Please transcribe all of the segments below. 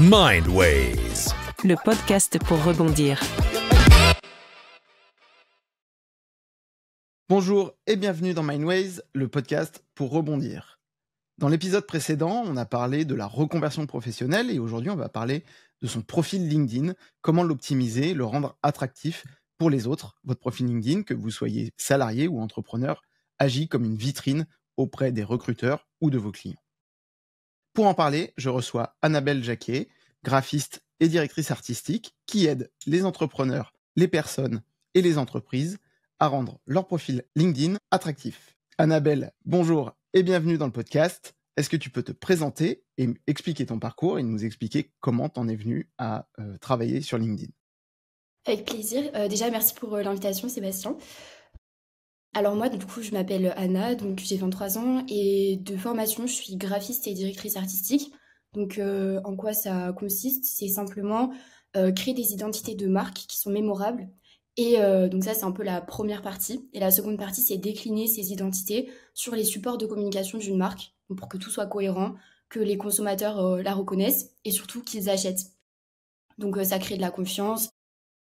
Mindways, le podcast pour rebondir. Bonjour et bienvenue dans Mindways, le podcast pour rebondir. Dans l'épisode précédent, on a parlé de la reconversion professionnelle et aujourd'hui, on va parler de son profil LinkedIn, comment l'optimiser, le rendre attractif pour les autres. Votre profil LinkedIn, que vous soyez salarié ou entrepreneur, agit comme une vitrine auprès des recruteurs ou de vos clients. Pour en parler, je reçois Annabelle Jacquet, graphiste et directrice artistique, qui aide les entrepreneurs, les personnes et les entreprises à rendre leur profil LinkedIn attractif. Annabelle, bonjour et bienvenue dans le podcast. Est-ce que tu peux te présenter et expliquer ton parcours et nous expliquer comment tu en es venue à travailler sur LinkedIn? Avec plaisir. Déjà, merci pour l'invitation, Sébastien. Alors moi, du coup, je m'appelle Anna, donc j'ai 23 ans et de formation, je suis graphiste et directrice artistique. Donc en quoi ça consiste? C'est simplement créer des identités de marque qui sont mémorables. Et donc ça, c'est un peu la première partie. Et la seconde partie, c'est décliner ces identités sur les supports de communication d'une marque, donc pour que tout soit cohérent, que les consommateurs la reconnaissent et surtout qu'ils achètent. Donc ça crée de la confiance,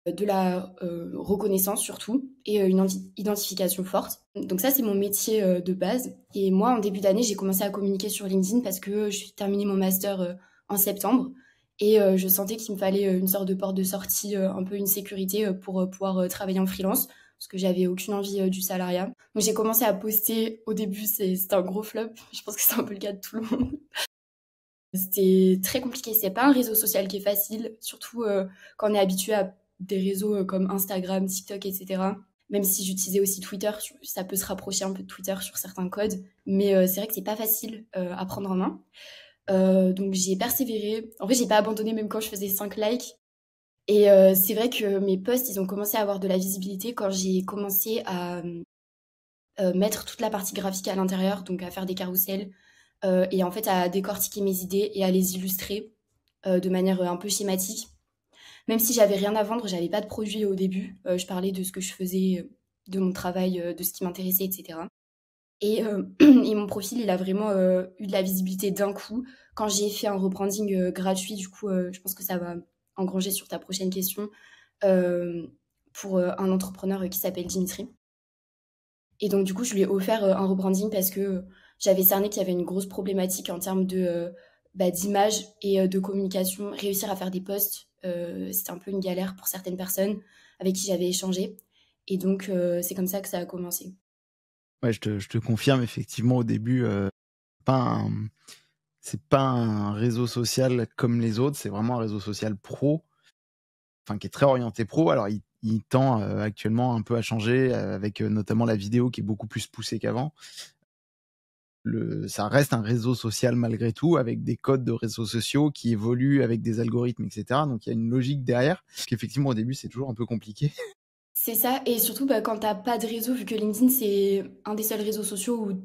de la reconnaissance surtout, et une identification forte. Donc ça, c'est mon métier de base. Et moi, en début d'année, j'ai commencé à communiquer sur LinkedIn parce que j'ai terminé mon master en septembre. Et je sentais qu'il me fallait une sorte de porte de sortie, un peu une sécurité pour pouvoir travailler en freelance, parce que j'avais aucune envie du salariat. Donc j'ai commencé à poster. Au début, c'était un gros flop. Je pense que c'est un peu le cas de tout le monde. C'était très compliqué. C'est pas un réseau social qui est facile, surtout quand on est habitué à des réseaux comme Instagram, TikTok, etc. Même si j'utilisais aussi Twitter, ça peut se rapprocher un peu de Twitter sur certains codes. Mais c'est vrai que c'est pas facile à prendre en main. Donc j'ai persévéré. En fait, j'ai pas abandonné même quand je faisais 5 likes. Et c'est vrai que mes posts, ils ont commencé à avoir de la visibilité quand j'ai commencé à mettre toute la partie graphique à l'intérieur, donc à faire des carousels, et en fait à décortiquer mes idées et à les illustrer de manière un peu schématique. Même si j'avais rien à vendre, j'avais pas de produit au début. Je parlais de ce que je faisais, de mon travail, de ce qui m'intéressait, etc. Et mon profil, il a vraiment eu de la visibilité d'un coup. Quand j'ai fait un rebranding gratuit, du coup, je pense que ça va engranger sur ta prochaine question, pour un entrepreneur qui s'appelle Dimitri. Et donc, du coup, je lui ai offert un rebranding parce que j'avais cerné qu'il y avait une grosse problématique en termes d'image et de communication. Réussir à faire des posts, c'était un peu une galère pour certaines personnes avec qui j'avais échangé. Et donc, c'est comme ça que ça a commencé. Ouais, je te confirme, effectivement, au début, c'est pas un réseau social comme les autres, c'est vraiment un réseau social pro, enfin qui est très orienté pro. Alors, il tend actuellement un peu à changer avec notamment la vidéo qui est beaucoup plus poussée qu'avant. Ça reste un réseau social malgré tout, avec des codes de réseaux sociaux qui évoluent avec des algorithmes, etc. Donc il y a une logique derrière, parce qu'effectivement au début c'est toujours un peu compliqué. C'est ça, et surtout quand t'as pas de réseau, vu que LinkedIn c'est un des seuls réseaux sociaux où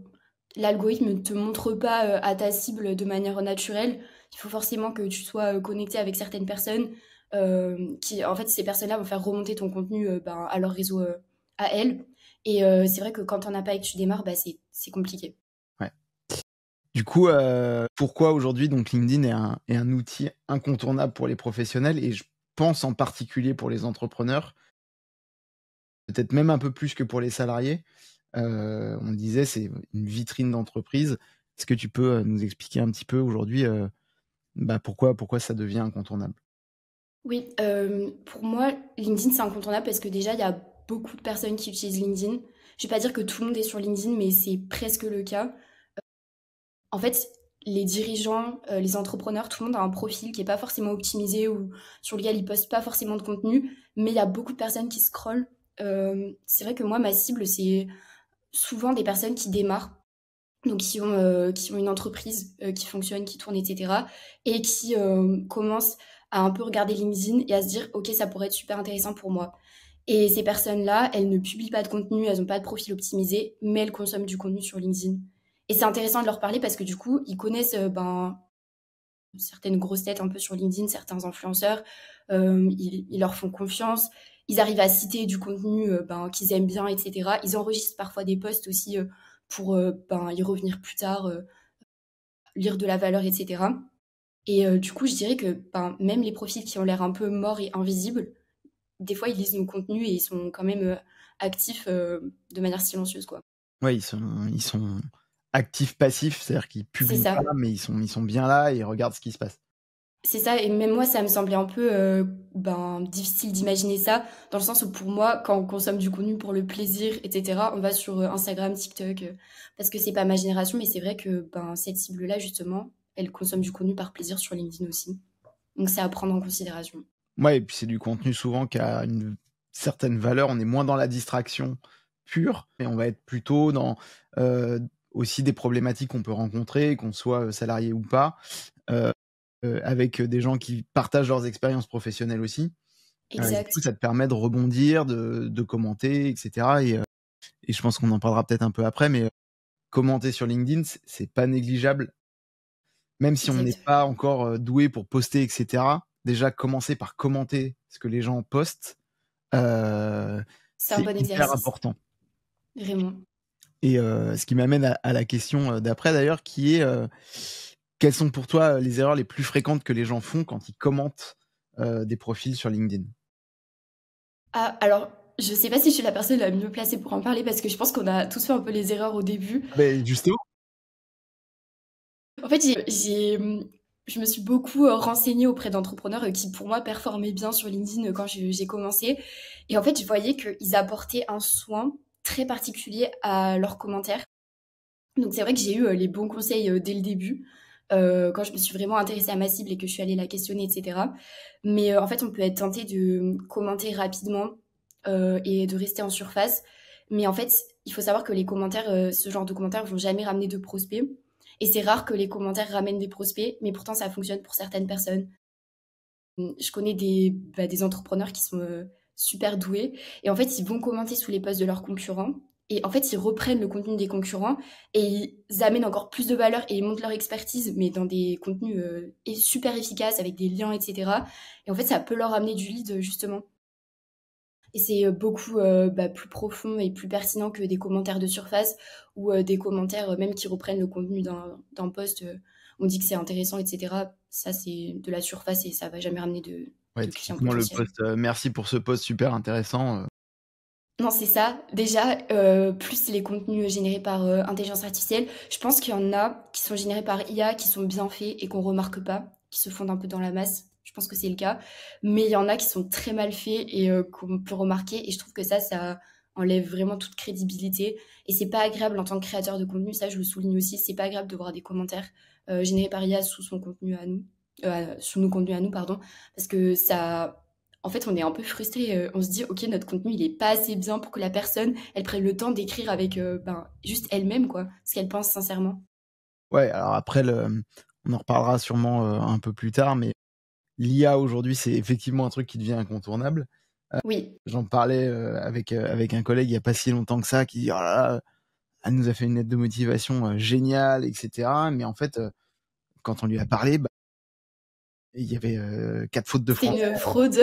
l'algorithme ne te montre pas à ta cible de manière naturelle. Il faut forcément que tu sois connecté avec certaines personnes qui, en fait, ces personnes-là vont faire remonter ton contenu à leur réseau à elles. Et c'est vrai que quand t'en as pas et que tu démarres, c'est compliqué. Ouais. Du coup, pourquoi aujourd'hui donc LinkedIn est un outil incontournable pour les professionnels, et je pense en particulier pour les entrepreneurs, peut-être même un peu plus que pour les salariés. On le disait, c'est une vitrine d'entreprise. Est-ce que tu peux nous expliquer un petit peu aujourd'hui pourquoi ça devient incontournable? Oui, pour moi, LinkedIn, c'est incontournable parce que déjà, il y a beaucoup de personnes qui utilisent LinkedIn. Je vais pas dire que tout le monde est sur LinkedIn, mais c'est presque le cas. En fait, les dirigeants, les entrepreneurs, tout le monde a un profil qui est pas forcément optimisé ou sur lequel ils postent pas forcément de contenu, mais il y a beaucoup de personnes qui scrollent. C'est vrai que moi, ma cible, c'est souvent des personnes qui démarrent, donc qui ont une entreprise qui fonctionne, qui tourne, etc. et qui commencent à un peu regarder LinkedIn et à se dire, ok, ça pourrait être super intéressant pour moi. Et ces personnes-là, elles ne publient pas de contenu, elles n'ont pas de profil optimisé, mais elles consomment du contenu sur LinkedIn. Et c'est intéressant de leur parler parce que du coup, ils connaissent certaines grosses têtes un peu sur LinkedIn, certains influenceurs, ils leur font confiance, ils arrivent à citer du contenu qu'ils aiment bien, etc. Ils enregistrent parfois des posts aussi pour y revenir plus tard, lire de la valeur, etc. Et du coup, je dirais que même les profils qui ont l'air un peu morts et invisibles, des fois, ils lisent nos contenus et ils sont quand même actifs de manière silencieuse, quoi. Ouais, ils sont actifs passifs, c'est-à-dire qu'ils C'est publient pas, ça. mais ils sont bien là et ils regardent ce qui se passe. C'est ça, et même moi, ça me semblait un peu difficile d'imaginer ça, dans le sens où pour moi, quand on consomme du contenu pour le plaisir, etc., on va sur Instagram, TikTok, parce que c'est pas ma génération, mais c'est vrai que cette cible-là, justement, elle consomme du contenu par plaisir sur LinkedIn aussi. Donc c'est à prendre en considération. Ouais, et puis c'est du contenu souvent qui a une certaine valeur. On est moins dans la distraction pure, mais on va être plutôt dans aussi des problématiques qu'on peut rencontrer, qu'on soit salarié ou pas, euh, avec des gens qui partagent leurs expériences professionnelles aussi. Et du coup, Exact. ça te permet de rebondir, de commenter, etc. Et je pense qu'on en parlera peut-être un peu après, mais commenter sur LinkedIn, c'est pas négligeable. Même si on n'est Exact. pas encore doué pour poster, etc., déjà commencer par commenter ce que les gens postent, C'est un c'est bon hyper exercice. important. Vraiment. Et ce qui m'amène à la question d'après d'ailleurs, qui est quelles sont pour toi les erreurs les plus fréquentes que les gens font quand ils commentent des profils sur LinkedIn? Ah, alors, je sais pas si je suis la personne la mieux placée pour en parler, parce que je pense qu'on a tous fait un peu les erreurs au début. Ben justement. En fait, je me suis beaucoup renseignée auprès d'entrepreneurs qui, pour moi, performaient bien sur LinkedIn quand j'ai commencé. Et en fait, je voyais qu'ils apportaient un soin très particulier à leurs commentaires. Donc, c'est vrai que j'ai eu les bons conseils dès le début, quand je me suis vraiment intéressée à ma cible et que je suis allée la questionner, etc. Mais en fait, on peut être tenté de commenter rapidement et de rester en surface. Mais en fait, il faut savoir que les commentaires, ce genre de commentaires vont jamais ramener de prospects. Et c'est rare que les commentaires ramènent des prospects, mais pourtant ça fonctionne pour certaines personnes. Je connais des entrepreneurs qui sont super doués, et en fait ils vont commenter sous les posts de leurs concurrents, et en fait ils reprennent le contenu des concurrents et ils amènent encore plus de valeur et ils montent leur expertise, mais dans des contenus super efficaces avec des liens, etc. Et en fait ça peut leur amener du lead justement. Et c'est beaucoup plus profond et plus pertinent que des commentaires de surface ou des commentaires même qui reprennent le contenu d'un post. On dit que c'est intéressant, etc. Ça, c'est de la surface et ça va jamais ramener Ouais, de clients typiquement le potentiels. post merci pour ce post super intéressant. Non, c'est ça. Déjà, plus les contenus générés par intelligence artificielle, je pense qu'il y en a qui sont générés par IA, qui sont bien faits et qu'on remarque pas, qui se fondent un peu dans la masse. Je pense que c'est le cas. Mais il y en a qui sont très mal faits et qu'on peut remarquer. Et je trouve que ça enlève vraiment toute crédibilité. Et c'est pas agréable en tant que créateur de contenu. Ça, je le souligne aussi. C'est pas agréable de voir des commentaires générés par IA sous son contenu à nous, sous nos contenus à nous, pardon, parce que ça, en fait, on est un peu frustré. On se dit, ok, notre contenu, il est pas assez bien pour que la personne, elle prenne le temps d'écrire avec juste elle-même, quoi, ce qu'elle pense sincèrement. Ouais, alors après, on en reparlera sûrement un peu plus tard, mais l'IA aujourd'hui, c'est effectivement un truc qui devient incontournable. Oui, J'en parlais avec un collègue il y a pas si longtemps que ça, qui dit: «Oh là là, elle nous a fait une lettre de motivation géniale, etc.» Mais en fait, quand on lui a parlé, bah, il y avait 4 fautes de c'était français. une fraude.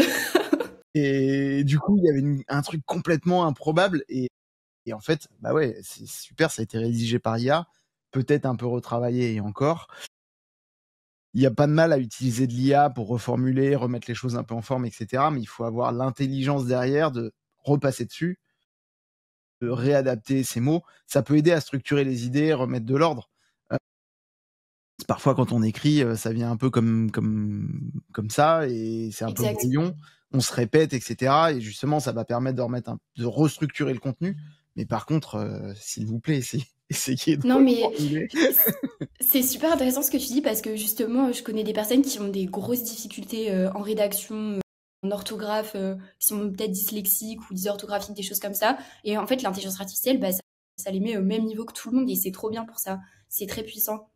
Et du coup, il y avait un truc complètement improbable. Et en fait, bah ouais, c'est super, ça a été rédigé par IA, peut-être un peu retravaillé et encore. Il y a pas de mal à utiliser de l'IA pour reformuler, remettre les choses un peu en forme, etc. Mais il faut avoir l'intelligence derrière de repasser dessus, de réadapter ses mots. Ça peut aider à structurer les idées, remettre de l'ordre. Heu, Parfois quand on écrit, ça vient un peu comme ça et c'est un peu Exact. brouillon. On se répète, etc. Et justement, ça va permettre de restructurer le contenu. Mais par contre, s'il vous plaît, essayez de Non, mais reformuler. c'est super intéressant ce que tu dis, parce que justement, je connais des personnes qui ont des grosses difficultés en rédaction, en orthographe, qui sont peut-être dyslexiques ou dysorthographiques, des choses comme ça. Et en fait, l'intelligence artificielle, ça les met au même niveau que tout le monde et c'est trop bien pour ça. C'est très puissant.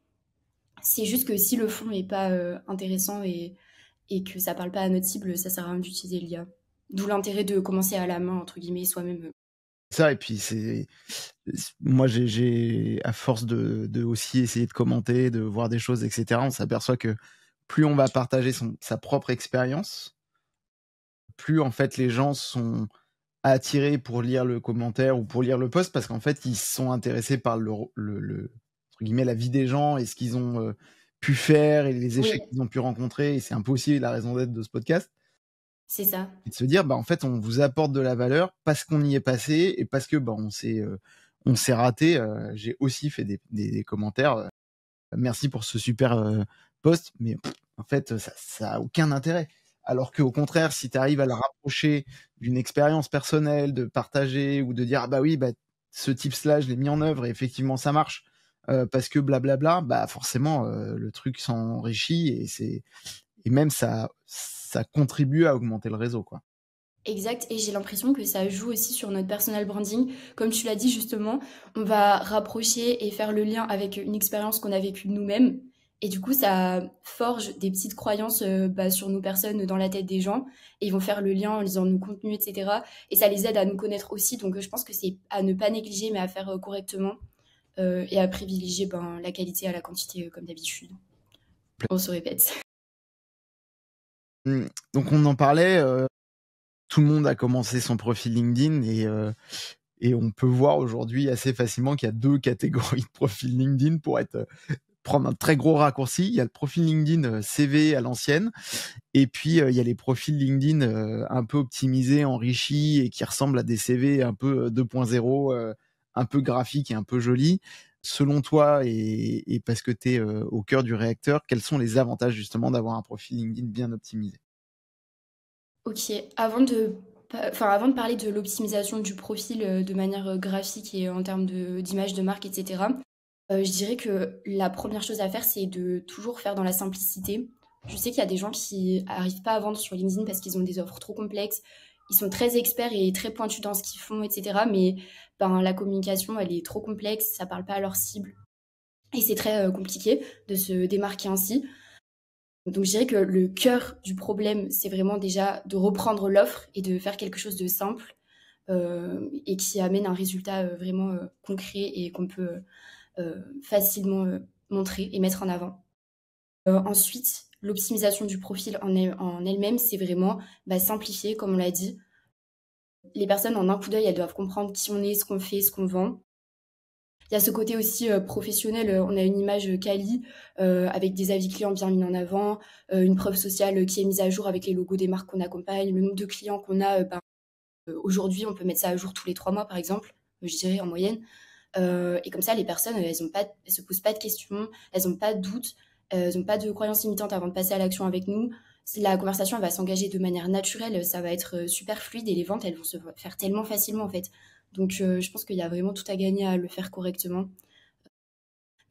C'est juste que si le fond n'est pas intéressant et que ça parle pas à notre cible, ça sert à rien d'utiliser l'IA. D'où l'intérêt de commencer à la main, entre guillemets, soi-même. Ça et puis moi j'ai à force de aussi essayer de commenter, de voir des choses, etc., on s'aperçoit que plus on va partager sa propre expérience, plus en fait les gens sont attirés pour lire le commentaire ou pour lire le post, parce qu'en fait ils sont intéressés par le entre guillemets la vie des gens et ce qu'ils ont pu faire et les échecs Oui, qu'ils ont pu rencontrer. Et c'est un peu aussi la raison d'être de ce podcast. c'est ça. Et de se dire, en fait, on vous apporte de la valeur parce qu'on y est passé et parce que on s'est raté. J'ai aussi fait des commentaires. Merci pour ce super post, mais en fait, ça a aucun intérêt. Alors qu'au contraire, si tu arrives à le rapprocher d'une expérience personnelle, de partager ou de dire, ah bah oui, ce tips-là, je l'ai mis en œuvre et effectivement, ça marche. Parce que blablabla, forcément, le truc s'enrichit et même ça contribue à augmenter le réseau, quoi. Exact, et j'ai l'impression que ça joue aussi sur notre personal branding. Comme tu l'as dit justement, on va rapprocher et faire le lien avec une expérience qu'on a vécue nous-mêmes. Et du coup, ça forge des petites croyances sur nos personnes dans la tête des gens. Et ils vont faire le lien en lisant nos contenus, etc. Et ça les aide à nous connaître aussi. Donc je pense que c'est à ne pas négliger, mais à faire correctement. Et à privilégier la qualité à la quantité, comme d'habitude. On se répète. Donc on en parlait, tout le monde a commencé son profil LinkedIn et on peut voir aujourd'hui assez facilement qu'il y a 2 catégories de profils LinkedIn pour prendre un très gros raccourci. Il y a le profil LinkedIn CV à l'ancienne et puis il y a les profils LinkedIn un peu optimisés, enrichis et qui ressemblent à des CV un peu 2.0, un peu graphiques et un peu jolis. Selon toi et parce que tu es au cœur du réacteur, quels sont les avantages justement d'avoir un profil LinkedIn bien optimisé? Ok, avant de parler de l'optimisation du profil de manière graphique et en termes d'image de marque, etc., je dirais que la première chose à faire, c'est de toujours faire dans la simplicité. Je sais qu'il y a des gens qui arrivent pas à vendre sur LinkedIn parce qu'ils ont des offres trop complexes. Ils sont très experts et très pointus dans ce qu'ils font, etc. Mais la communication, elle est trop complexe, ça parle pas à leur cible. Et c'est très compliqué de se démarquer ainsi. Donc je dirais que le cœur du problème, c'est vraiment déjà de reprendre l'offre et de faire quelque chose de simple et qui amène un résultat vraiment concret et qu'on peut facilement montrer et mettre en avant. Ensuite, l'optimisation du profil en elle-même, c'est vraiment simplifier, comme on l'a dit. Les personnes, en un coup d'œil, elles doivent comprendre qui on est, ce qu'on fait, ce qu'on vend. Il y a ce côté aussi professionnel, on a une image quali avec des avis clients bien mis en avant, une preuve sociale qui est mise à jour avec les logos des marques qu'on accompagne, le nombre de clients qu'on a. Aujourd'hui, on peut mettre ça à jour tous les 3 mois, par exemple, je dirais en moyenne. Et comme ça, les personnes, elles se posent pas de questions, elles n'ont pas de doutes, elles n'ont pas de croyances limitantes avant de passer à l'action avec nous. La conversation elle va s'engager de manière naturelle, ça va être super fluide et les ventes, elles vont se faire tellement facilement en fait. Donc je pense qu'il y a vraiment tout à gagner à le faire correctement.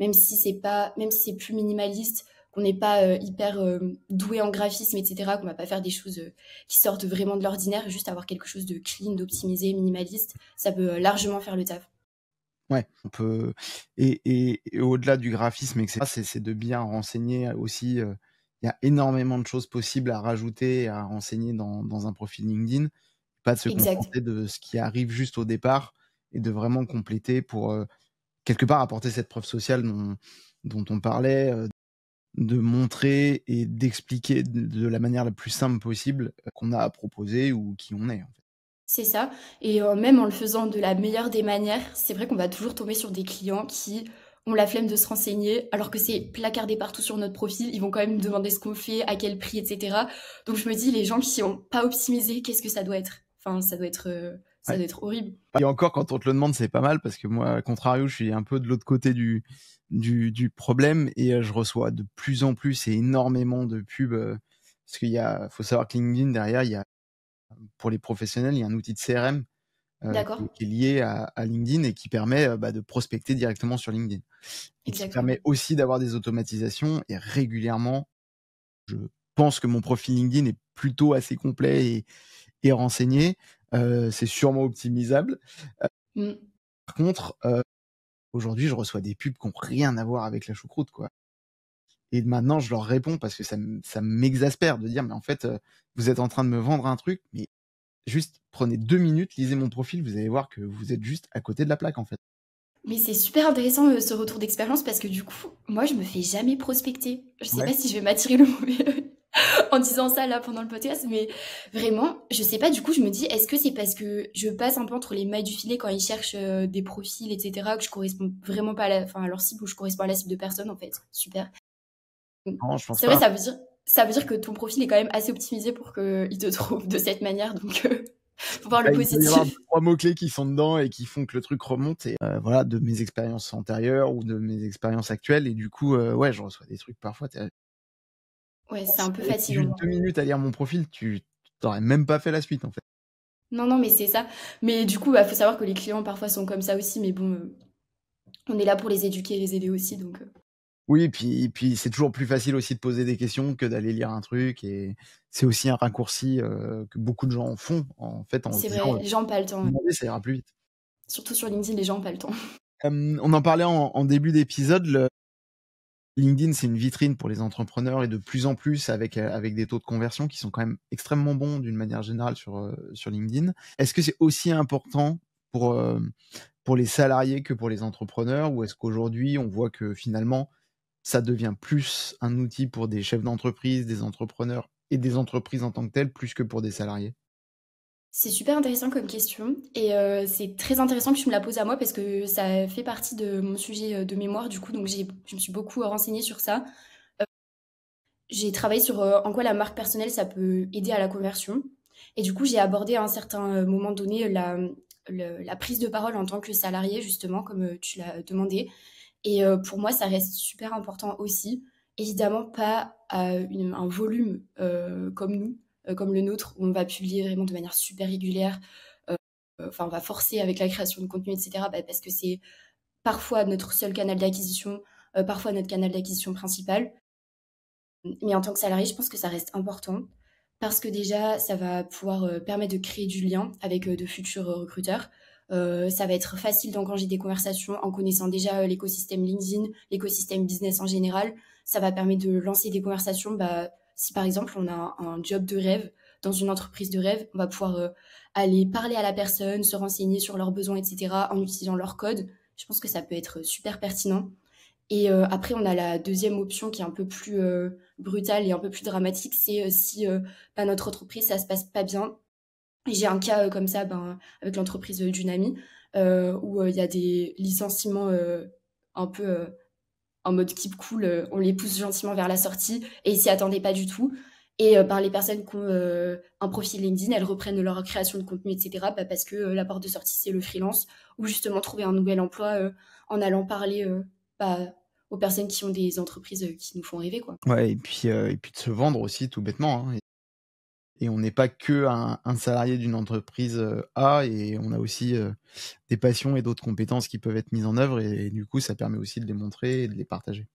Même si c'est plus minimaliste, qu'on n'est pas hyper doué en graphisme, etc., qu'on va pas faire des choses qui sortent vraiment de l'ordinaire, juste avoir quelque chose de clean, d'optimisé, minimaliste, ça peut largement faire le taf. Ouais, on peut et au-delà du graphisme et cetera, c'est de bien renseigner aussi, il y a énormément de choses possibles à rajouter et à renseigner dans un profil LinkedIn. Pas de se Exact. contenter de ce qui arrive juste au départ et de vraiment compléter pour, quelque part apporter cette preuve sociale dont on parlait, de montrer et d'expliquer de la manière la plus simple possible, qu'on a à proposer ou qui on est, en fait. C'est ça. Et même en le faisant de la meilleure des manières, c'est vrai qu'on va toujours tomber sur des clients qui ont la flemme de se renseigner, alors que c'est placardé partout sur notre profil. Ils vont quand même nous demander ce qu'on fait, à quel prix, etc. Donc je me dis, les gens qui ont pas optimisé, qu'est-ce que ça doit être? Enfin, ça Ouais. doit être horrible. Et encore, quand on te le demande, c'est pas mal parce que moi, à contrario, je suis un peu de l'autre côté du problème et je reçois de plus en plus et énormément de pubs parce faut savoir que LinkedIn derrière, pour les professionnels, il y a un outil de CRM D'accord? qui est lié à LinkedIn et qui permet de prospecter directement sur LinkedIn et qui Exactement. permet aussi d'avoir des automatisations et régulièrement, je pense que mon profil LinkedIn est plutôt assez complet et renseigné. C'est sûrement optimisable. Mm. Par contre, aujourd'hui, je reçois des pubs qui ont rien à voir avec la choucroute, quoi. Et maintenant, je leur réponds parce que ça m'exaspère de dire: «Mais en fait, vous êtes en train de me vendre un truc, mais juste prenez 2 minutes, lisez mon profil, vous allez voir que vous êtes juste à côté de la plaque, en fait». Mais c'est super intéressant ce retour d'expérience parce que du coup, moi, je me fais jamais prospecter. Je sais Ouais. pas si je vais m'attirer le mauvais œil en disant ça là pendant le podcast, mais vraiment, je sais pas. Du coup, je me dis, est-ce que c'est parce que je passe un peu entre les mailles du filet quand ils cherchent des profils, etc., que je corresponds vraiment pas à leur cible ou je corresponds à la cible de personne en fait. Super. Non, je pense C'est vrai, pas. ça veut dire que ton profil est quand même assez optimisé pour qu'il te trouve de cette manière, donc faut voir le Il peut y avoir positif. 2-3 mots-clés qui sont dedans et qui font que le truc remonte et voilà, de mes expériences antérieures ou de mes expériences actuelles et du coup, ouais, je reçois des trucs parfois, Ouais, c'est un peu tu juste fatigant. 2 minutes à lire mon profil, tu aurais même pas fait la suite, en fait. Non, non, mais c'est ça. Mais du coup, bah, faut savoir que les clients parfois sont comme ça aussi, mais bon, on est là pour les éduquer et les aider aussi, donc Oui, puis c'est toujours plus facile aussi de poser des questions que d'aller lire un truc et c'est aussi un raccourci, que beaucoup de gens font, en fait, en se c'est disant, vrai, les gens ont pas le temps. Ouais. «Demander, ça ira plus vite». Surtout sur LinkedIn, les gens ont pas le temps. On en parlait en début d'épisode, LinkedIn, c'est une vitrine pour les entrepreneurs et de plus en plus avec des taux de conversion qui sont quand même extrêmement bons d'une manière générale sur LinkedIn. Est-ce que c'est aussi important pour, pour les salariés que pour les entrepreneurs ou est-ce qu'aujourd'hui on voit que finalement ça devient plus un outil pour des chefs d'entreprise, des entrepreneurs et des entreprises en tant que telles, plus que pour des salariés? C'est super intéressant comme question et c'est très intéressant que tu me la poses à moi parce que ça fait partie de mon sujet, de mémoire du coup, donc je me suis beaucoup, renseignée sur ça. J'ai travaillé sur, en quoi la marque personnelle, ça peut aider à la conversion et du coup, j'ai abordé à un certain, moment donné la prise de parole en tant que salarié justement comme, tu l'as demandé et pour moi, ça reste super important aussi. Évidemment pas à un volume, comme nous, comme le nôtre où on va publier vraiment de manière super régulière, enfin on va forcer avec la création de contenu et cetera, bah, parce que c'est parfois notre seul canal d'acquisition, parfois notre canal d'acquisition principal. Mais en tant que salarié, je pense que ça reste important parce que déjà, ça va pouvoir permettre de créer du lien avec de futurs recruteurs. Ça va être facile d'engager des conversations en connaissant déjà l'écosystème LinkedIn, l'écosystème business en général. Ça va permettre de lancer des conversations. Bah, si par exemple on a un job de rêve dans une entreprise de rêve, on va pouvoir aller parler à la personne, se renseigner sur leurs besoins, etc. en utilisant leur code. Je pense que ça peut être super pertinent. Et après, on a la deuxième option qui est un peu plus brutale et un peu plus dramatique, c'est si bah, notre entreprise, ça se passe pas bien. Et j'ai un cas comme ça ben, avec l'entreprise d'une amie où il y a des licenciements un peu en mode keep cool, on les pousse gentiment vers la sortie et ils s'y attendaient pas du tout. Et ben, les personnes qui ont un profil LinkedIn, elles reprennent leur création de contenu, etc. Bah, parce que la porte de sortie, c'est le freelance ou justement trouver un nouvel emploi en allant parler bah, aux personnes qui ont des entreprises qui nous font rêver, quoi. Ouais et puis de se vendre aussi tout bêtement, hein et on n'est pas qu'un salarié d'une entreprise, A et on a aussi, des passions et d'autres compétences qui peuvent être mises en œuvre et du coup, ça permet aussi de les montrer et de les partager.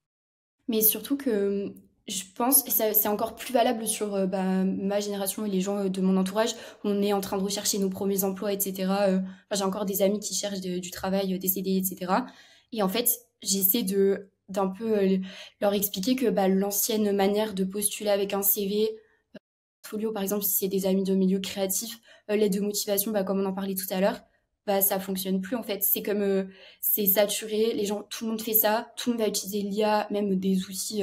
Mais surtout que je pense, et ça, c'est encore plus valable sur bah, ma génération et les gens de mon entourage, on est en train de rechercher nos premiers emplois, etc. Enfin, j'ai encore des amis qui cherchent du travail, des CDI, etc. Et en fait, j'essaie d'un peu leur expliquer que bah, l'ancienne manière de postuler avec un CV, portfolio, par exemple, si c'est des amis de milieu créatif, l'aide de motivation, bah, comme on en parlait tout à l'heure, bah, ça fonctionne plus en fait. C'est comme c'est saturé, les gens, tout le monde fait ça, tout le monde va utiliser l'IA, même des outils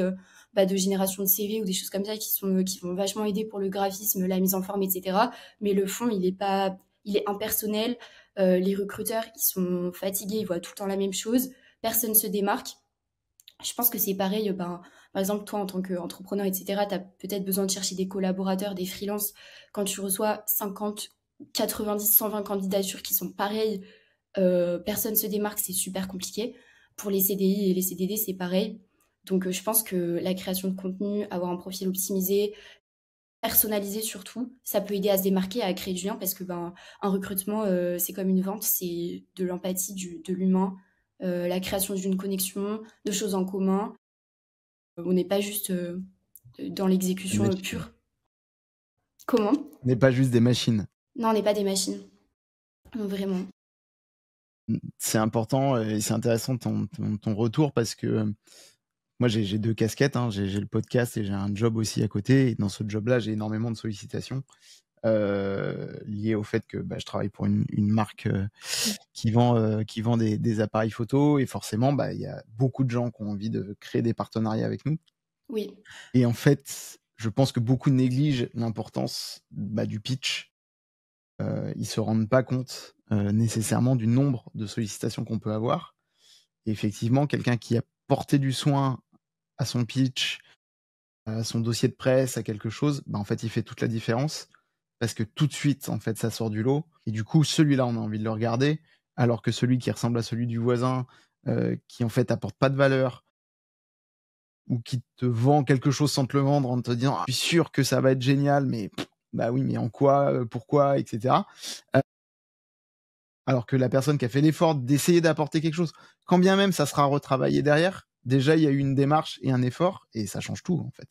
bah, de génération de CV ou des choses comme ça qui vont vachement aider pour le graphisme, la mise en forme, etc. Mais le fond, il est impersonnel. Les recruteurs, ils sont fatigués, ils voient tout le temps la même chose. Personne se démarque. Je pense que c'est pareil, ben, par exemple, toi, en tant qu'entrepreneur, etc., tu as peut-être besoin de chercher des collaborateurs, des freelances. Quand tu reçois 50, 90, 120 candidatures qui sont pareilles, personne ne se démarque, c'est super compliqué. Pour les CDI et les CDD, c'est pareil. Donc, je pense que la création de contenu, avoir un profil optimisé, personnalisé surtout, ça peut aider à se démarquer, à créer du lien parce que ben, un recrutement, c'est comme une vente, c'est de l'empathie, de l'humain, la création d'une connexion, de choses en commun. On n'est pas juste dans Des l'exécution machines. pure. Comment? On n'est pas juste des machines. Non, on n'est pas des machines. Non, vraiment. C'est important et c'est intéressant ton retour parce que, moi j'ai 2 casquettes, hein. J'ai le podcast et j'ai un job aussi à côté et dans ce job-là, j'ai énormément de sollicitations, liées au fait que, bah, je travaille pour une marque, qui vend des appareils photo et forcément, bah, il y a beaucoup de gens qui ont envie de créer des partenariats avec nous Oui, et en fait, je pense que beaucoup négligent l'importance, bah, du pitch. Ils se rendent pas compte, nécessairement du nombre de sollicitations qu'on peut avoir et effectivement, quelqu'un qui a porté du soin à son pitch, à son dossier de presse, à quelque chose, bah, en fait, il fait toute la différence parce que tout de suite, en fait, ça sort du lot. Et du coup, celui-là, on a envie de le regarder, alors que celui qui ressemble à celui du voisin, qui en fait apporte pas de valeur ou qui te vend quelque chose sans te le vendre en te disant: «Ah, je suis sûr que ça va être génial, mais bah oui, mais en quoi, pourquoi?» et cetera. Heu, alors que la personne qui a fait l'effort d'essayer d'apporter quelque chose, quand bien même ça sera retravaillé derrière, déjà il y a eu une démarche et un effort et ça change tout, en fait.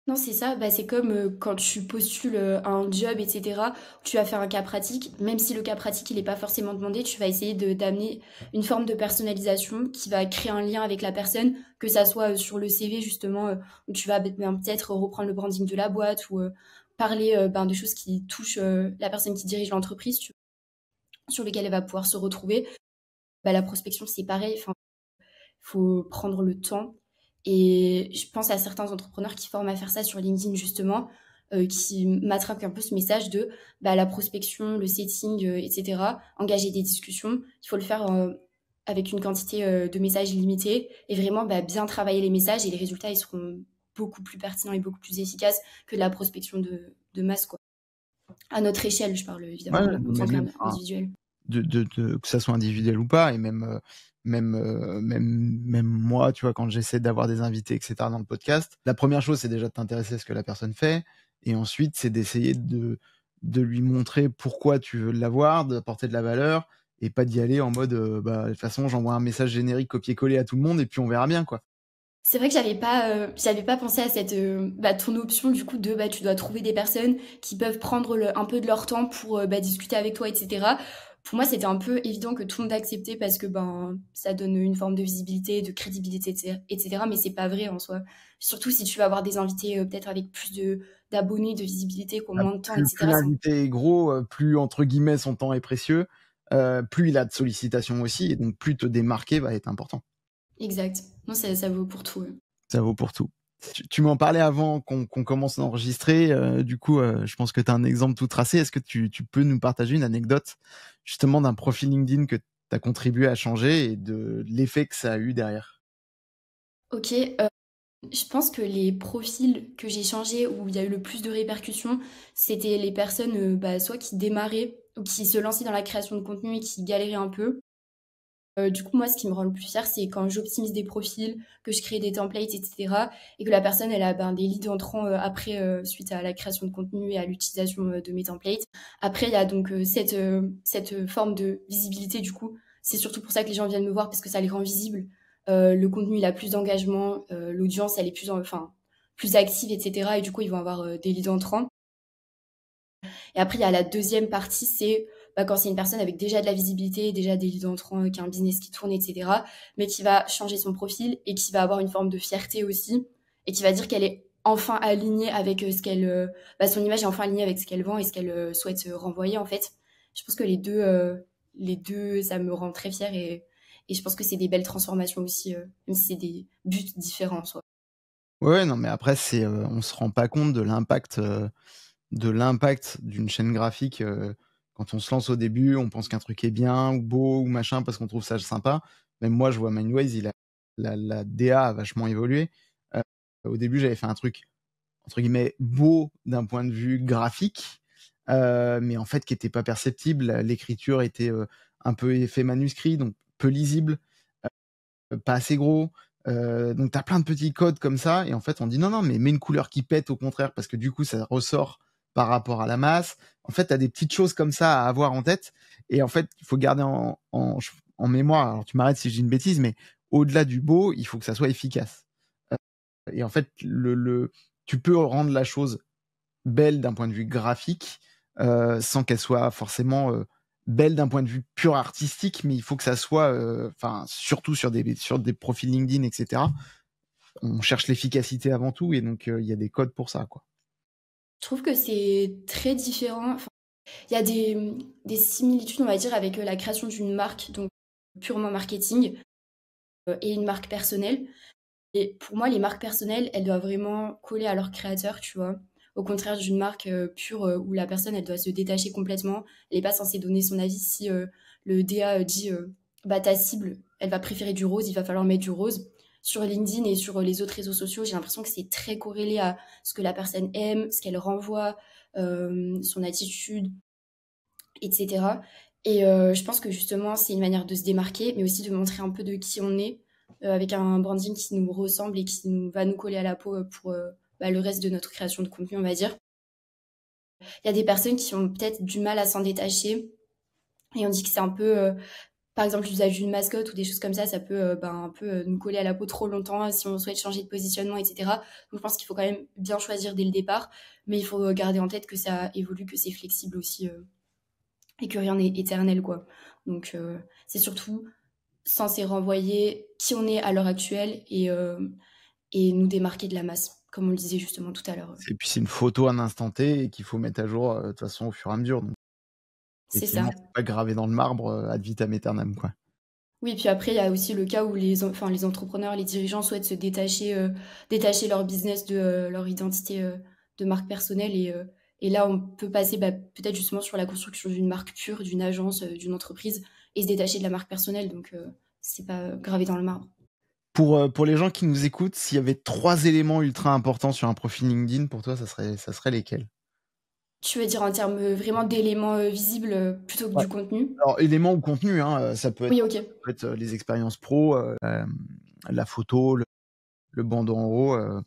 Non, c'est ça, bah, c'est comme, quand tu postules, à un job et cetera, tu vas faire un cas pratique, même si le cas pratique, il est pas forcément demandé, tu vas essayer de d'amener une forme de personnalisation qui va créer un lien avec la personne, que ça soit, sur le CV justement, où tu vas peut-être reprendre le branding de la boîte ou, parler, de choses qui touchent, la personne qui dirige l'entreprise, sur lesquelles elle va pouvoir se retrouver. Bah, la prospection, c'est pareil, enfin, faut prendre le temps et je pense à certains entrepreneurs qui forment à faire ça sur LinkedIn justement, qui matraquent un peu ce message de, bah, la prospection, le setting, et cetera, engager des discussions. Il faut le faire, avec une quantité, de messages limitée et vraiment, bah, bien travailler les messages et les résultats, ils seront beaucoup plus pertinents et beaucoup plus efficaces que de la prospection de masse, quoi. À notre échelle, je parle Ouais, évidemment en mais tant même, enfin, qu'individuel. que ça soit individuel ou pas et même moi, tu vois, quand j'essaie d'avoir des invités et cetera dans le podcast, la première chose, c'est déjà de t'intéresser à ce que la personne fait et ensuite, c'est d'essayer de lui montrer pourquoi tu veux l'avoir, d'apporter de la valeur et pas d'y aller en mode, bah, de toute façon, j'envoie un message générique copier-coller à tout le monde et puis on verra bien, quoi. C'est vrai que j'avais pas pensé à cette, ton option du coup de, tu dois trouver des personnes qui peuvent prendre un peu de leur temps pour, discuter avec toi et cetera. Pour moi, c'était un peu évident que tout le monde acceptait parce que, ça donne une forme de visibilité, de crédibilité et cetera, mais c'est pas vrai en soi. Surtout si tu vas avoir des invités, peut-être avec plus d'abonnés, de visibilité, qui ont Bah, moins de temps et plus cetera, c'est l'invité est gros, plus entre guillemets «son temps est précieux», plus il a de sollicitations aussi et donc plus te démarquer va être important. exact. Non, ça vaut pour tout, Ça vaut pour tout. Tu m'en parlais avant qu'on commence à enregistrer, du coup, je pense que tu as un exemple tout tracé. Est-ce que tu peux nous partager une anecdote, justement, d'un profil LinkedIn que tu as contribué à changer et de l'effet que ça a eu derrière? OK, je pense que les profils que j'ai changés, où il y a eu le plus de répercussions, c'était les personnes, soit qui démarraient ou qui se lançaient dans la création de contenu et qui galéraient un peu. Du coup, moi, ce qui me rend le plus fière, c'est quand j'optimise des profils, que je crée des templates et cetera et que la personne, elle a, des leads entrants, après, suite à la création de contenu et à l'utilisation, de mes templates. Après, il y a donc, cette forme de visibilité, du coup. C'est surtout pour ça que les gens viennent me voir parce que ça les rend visibles. Le contenu, il a plus d'engagement, l'audience, elle est plus active et cetera et du coup, ils vont avoir, des leads entrants. Et après, il y a la deuxième partie, c'est quand c'est une personne avec déjà de la visibilité, déjà des leads entrants, qui a un business qui tourne, etc., mais qui va changer son profil et qui va avoir une forme de fierté aussi, et qui va dire qu'elle est enfin alignée avec son image est enfin alignée avec ce qu'elle vend et ce qu'elle souhaite renvoyer, en fait. Je pense que les deux, ça me rend très fière et je pense que c'est des belles transformations aussi, même si c'est des buts différents en soi. Ouais, non, mais après, on se rend pas compte de l'impact d'une chaîne graphique, quand on se lance au début, on pense qu'un truc est bien ou beau ou machin parce qu'on trouve ça sympa. Même moi, je vois Mindways, la DA a vachement évolué. Au début, j'avais fait un truc entre guillemets «beau» d'un point de vue graphique, mais en fait qui était pas perceptible. L'écriture était, un peu effet manuscrit, donc peu lisible, pas assez gros. Donc tu as plein de petits codes comme ça et en fait on dit: «Non, non, mais mets une couleur qui pète au contraire parce que du coup ça ressort par rapport à la masse». En fait, tu as des petites choses comme ça à avoir en tête et en fait, il faut garder en mémoire, alors tu m'arrêtes si je dis une bêtise, mais au-delà du beau, il faut que ça soit efficace. Et en fait, tu peux rendre la chose belle d'un point de vue graphique, sans qu'elle soit forcément, belle d'un point de vue pur artistique, mais il faut que ça soit, enfin, surtout sur des profils LinkedIn et cetera, on cherche l'efficacité avant tout et donc il y a des codes pour ça, quoi. Je trouve que c'est très différent. Il y a des similitudes, on va dire, avec la création d'une marque, donc purement marketing, et une marque personnelle. Et pour moi, les marques personnelles, elles doivent vraiment coller à leur créateur, tu vois. Au contraire d'une marque pure où la personne, elle doit se détacher complètement. Elle n'est pas censée donner son avis si le DA dit ta cible, elle va préférer du rose, il va falloir mettre du rose. sur LinkedIn et sur les autres réseaux sociaux, j'ai l'impression que c'est très corrélé à ce que la personne aime, ce qu'elle renvoie, son attitude, etc. Et je pense que justement, c'est une manière de se démarquer, mais aussi de montrer un peu de qui on est, avec un branding qui nous ressemble et qui va nous coller à la peau pour le reste de notre création de contenu, on va dire. Il y a des personnes qui ont peut-être du mal à s'en détacher et on dit que c'est un peu, par exemple, l'usage d'une mascotte ou des choses comme ça peut un peu nous coller à la peau trop longtemps si on souhaite changer de positionnement, etc. Donc je pense qu'il faut quand même bien choisir dès le départ, mais il faut garder en tête que ça évolue, que c'est flexible aussi et que rien n'est éternel, quoi. Donc c'est surtout censé renvoyer qui on est à l'heure actuelle et nous démarquer de la masse, comme on le disait justement tout à l'heure. Et puis c'est une photo à un instant T et qu'il faut mettre à jour de toute façon au fur et à mesure. Donc, C'est ça. c'est pas gravé dans le marbre ad vitam aeternam, quoi. Oui, puis après, il y a aussi le cas où les entrepreneurs, les dirigeants souhaitent se détacher leur business de leur identité de marque personnelle. Et là, on peut passer peut-être justement sur la construction d'une marque pure, d'une agence, d'une entreprise, et se détacher de la marque personnelle. Donc, c'est pas gravé dans le marbre. Pour les gens qui nous écoutent, s'il y avait 3 éléments ultra importants sur un profil LinkedIn, pour toi, ça serait lesquels? Tu veux dire en termes vraiment d'éléments visibles plutôt que Ouais. du contenu? Alors, éléments ou contenu, hein, ça peut être, Oui, ok. les expériences pro, la photo, le bandeau en haut.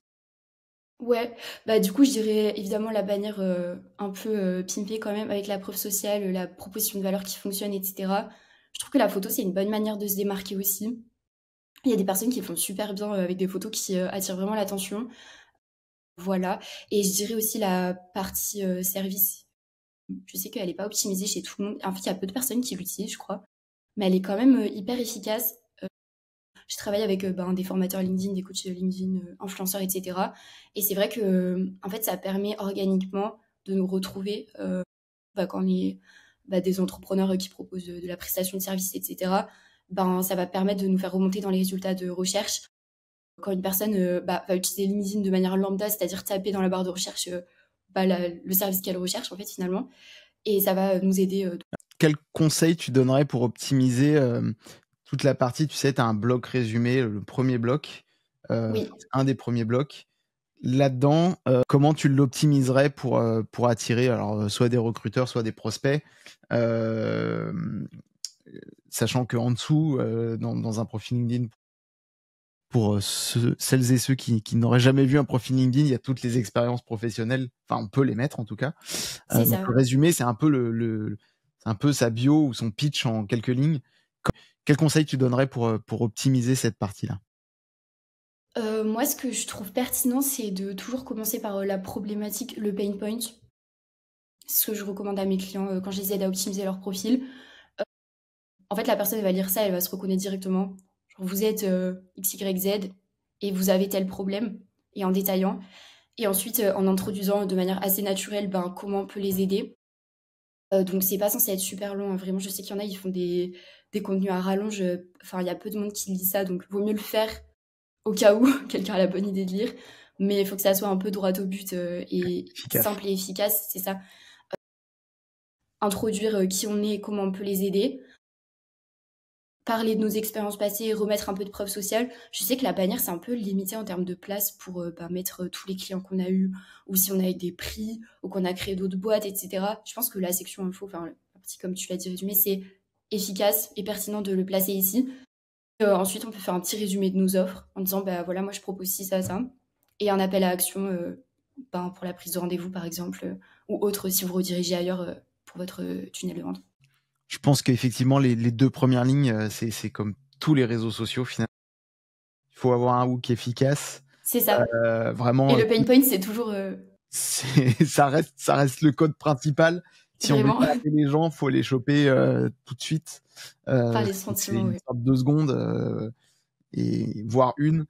Ouais, du coup, je dirais évidemment la bannière un peu pimpée quand même, avec la preuve sociale, la proposition de valeur qui fonctionne, etc. Je trouve que la photo, c'est une bonne manière de se démarquer aussi. Il y a des personnes qui font super bien avec des photos qui attirent vraiment l'attention. Voilà. Et je dirais aussi la partie service. Je sais qu'elle n'est pas optimisée chez tout le monde. En fait, il y a peu de personnes qui l'utilisent, je crois. Mais elle est quand même hyper efficace. Je travaille avec des formateurs LinkedIn, des coachs LinkedIn, influenceurs, etc. Et c'est vrai que en fait, ça permet organiquement de nous retrouver quand des entrepreneurs qui proposent de la prestation de services, etc. Ça va permettre de nous faire remonter dans les résultats de recherche. Quand une personne va utiliser LinkedIn de manière lambda, c'est-à-dire taper dans la barre de recherche le service qu'elle recherche, en fait, finalement. Et ça va nous aider. Quel conseil tu donnerais pour optimiser toute la partie, tu sais, tu as un bloc résumé, le premier bloc, Oui. un des premiers blocs. Là-dedans, comment tu l'optimiserais pour attirer alors, soit des recruteurs, soit des prospects, sachant qu'en dessous, dans un profil LinkedIn, pour celles et ceux qui n'auraient jamais vu un profil LinkedIn, il y a toutes les expériences professionnelles. Enfin, on peut les mettre en tout cas. C'est donc ça. le résumé, c'est un peu c'est un peu sa bio ou son pitch en quelques lignes. Quel conseil tu donnerais pour optimiser cette partie-là? Moi, ce que je trouve pertinent, c'est de toujours commencer par la problématique, le pain point. C'est ce que je recommande à mes clients quand je les aide à optimiser leur profil. En fait, la personne elle va lire ça, elle va se reconnaître directement. Genre, vous êtes XYZ et vous avez tel problème, et en détaillant. Et ensuite, en introduisant de manière assez naturelle comment on peut les aider. Donc, c'est pas censé être super long, hein. Vraiment, je sais qu'il y en a, ils font des contenus à rallonge. Enfin, il y a peu de monde qui lit ça, donc vaut mieux le faire au cas où quelqu'un a la bonne idée de lire. Mais il faut que ça soit un peu droit au but et Efficace. simple et efficace, c'est ça. Introduire qui on est et comment on peut les aider. Parler de nos expériences passées, remettre un peu de preuves sociales. Je sais que la bannière, c'est un peu limité en termes de place pour mettre tous les clients qu'on a eus, ou si on a eu des prix, ou qu'on a créé d'autres boîtes, etc. Je pense que la section info, la partie comme tu l'as dit résumé, c'est efficace et pertinent de le placer ici. Ensuite, on peut faire un petit résumé de nos offres en disant, voilà, moi je propose ci, ça, ça. Et un appel à action pour la prise de rendez-vous, par exemple, ou autre si vous redirigez ailleurs pour votre tunnel de vente. Je pense qu'effectivement, les 2 premières lignes, c'est comme tous les réseaux sociaux, finalement. Il faut avoir un hook efficace. C'est ça. Vraiment, Et le pain point, c'est toujours... ça reste le code principal. Si on veut Vraiment. taper les gens, faut les choper tout de suite. Par les C'est sentiments, une sorte de 2 secondes, et voire une.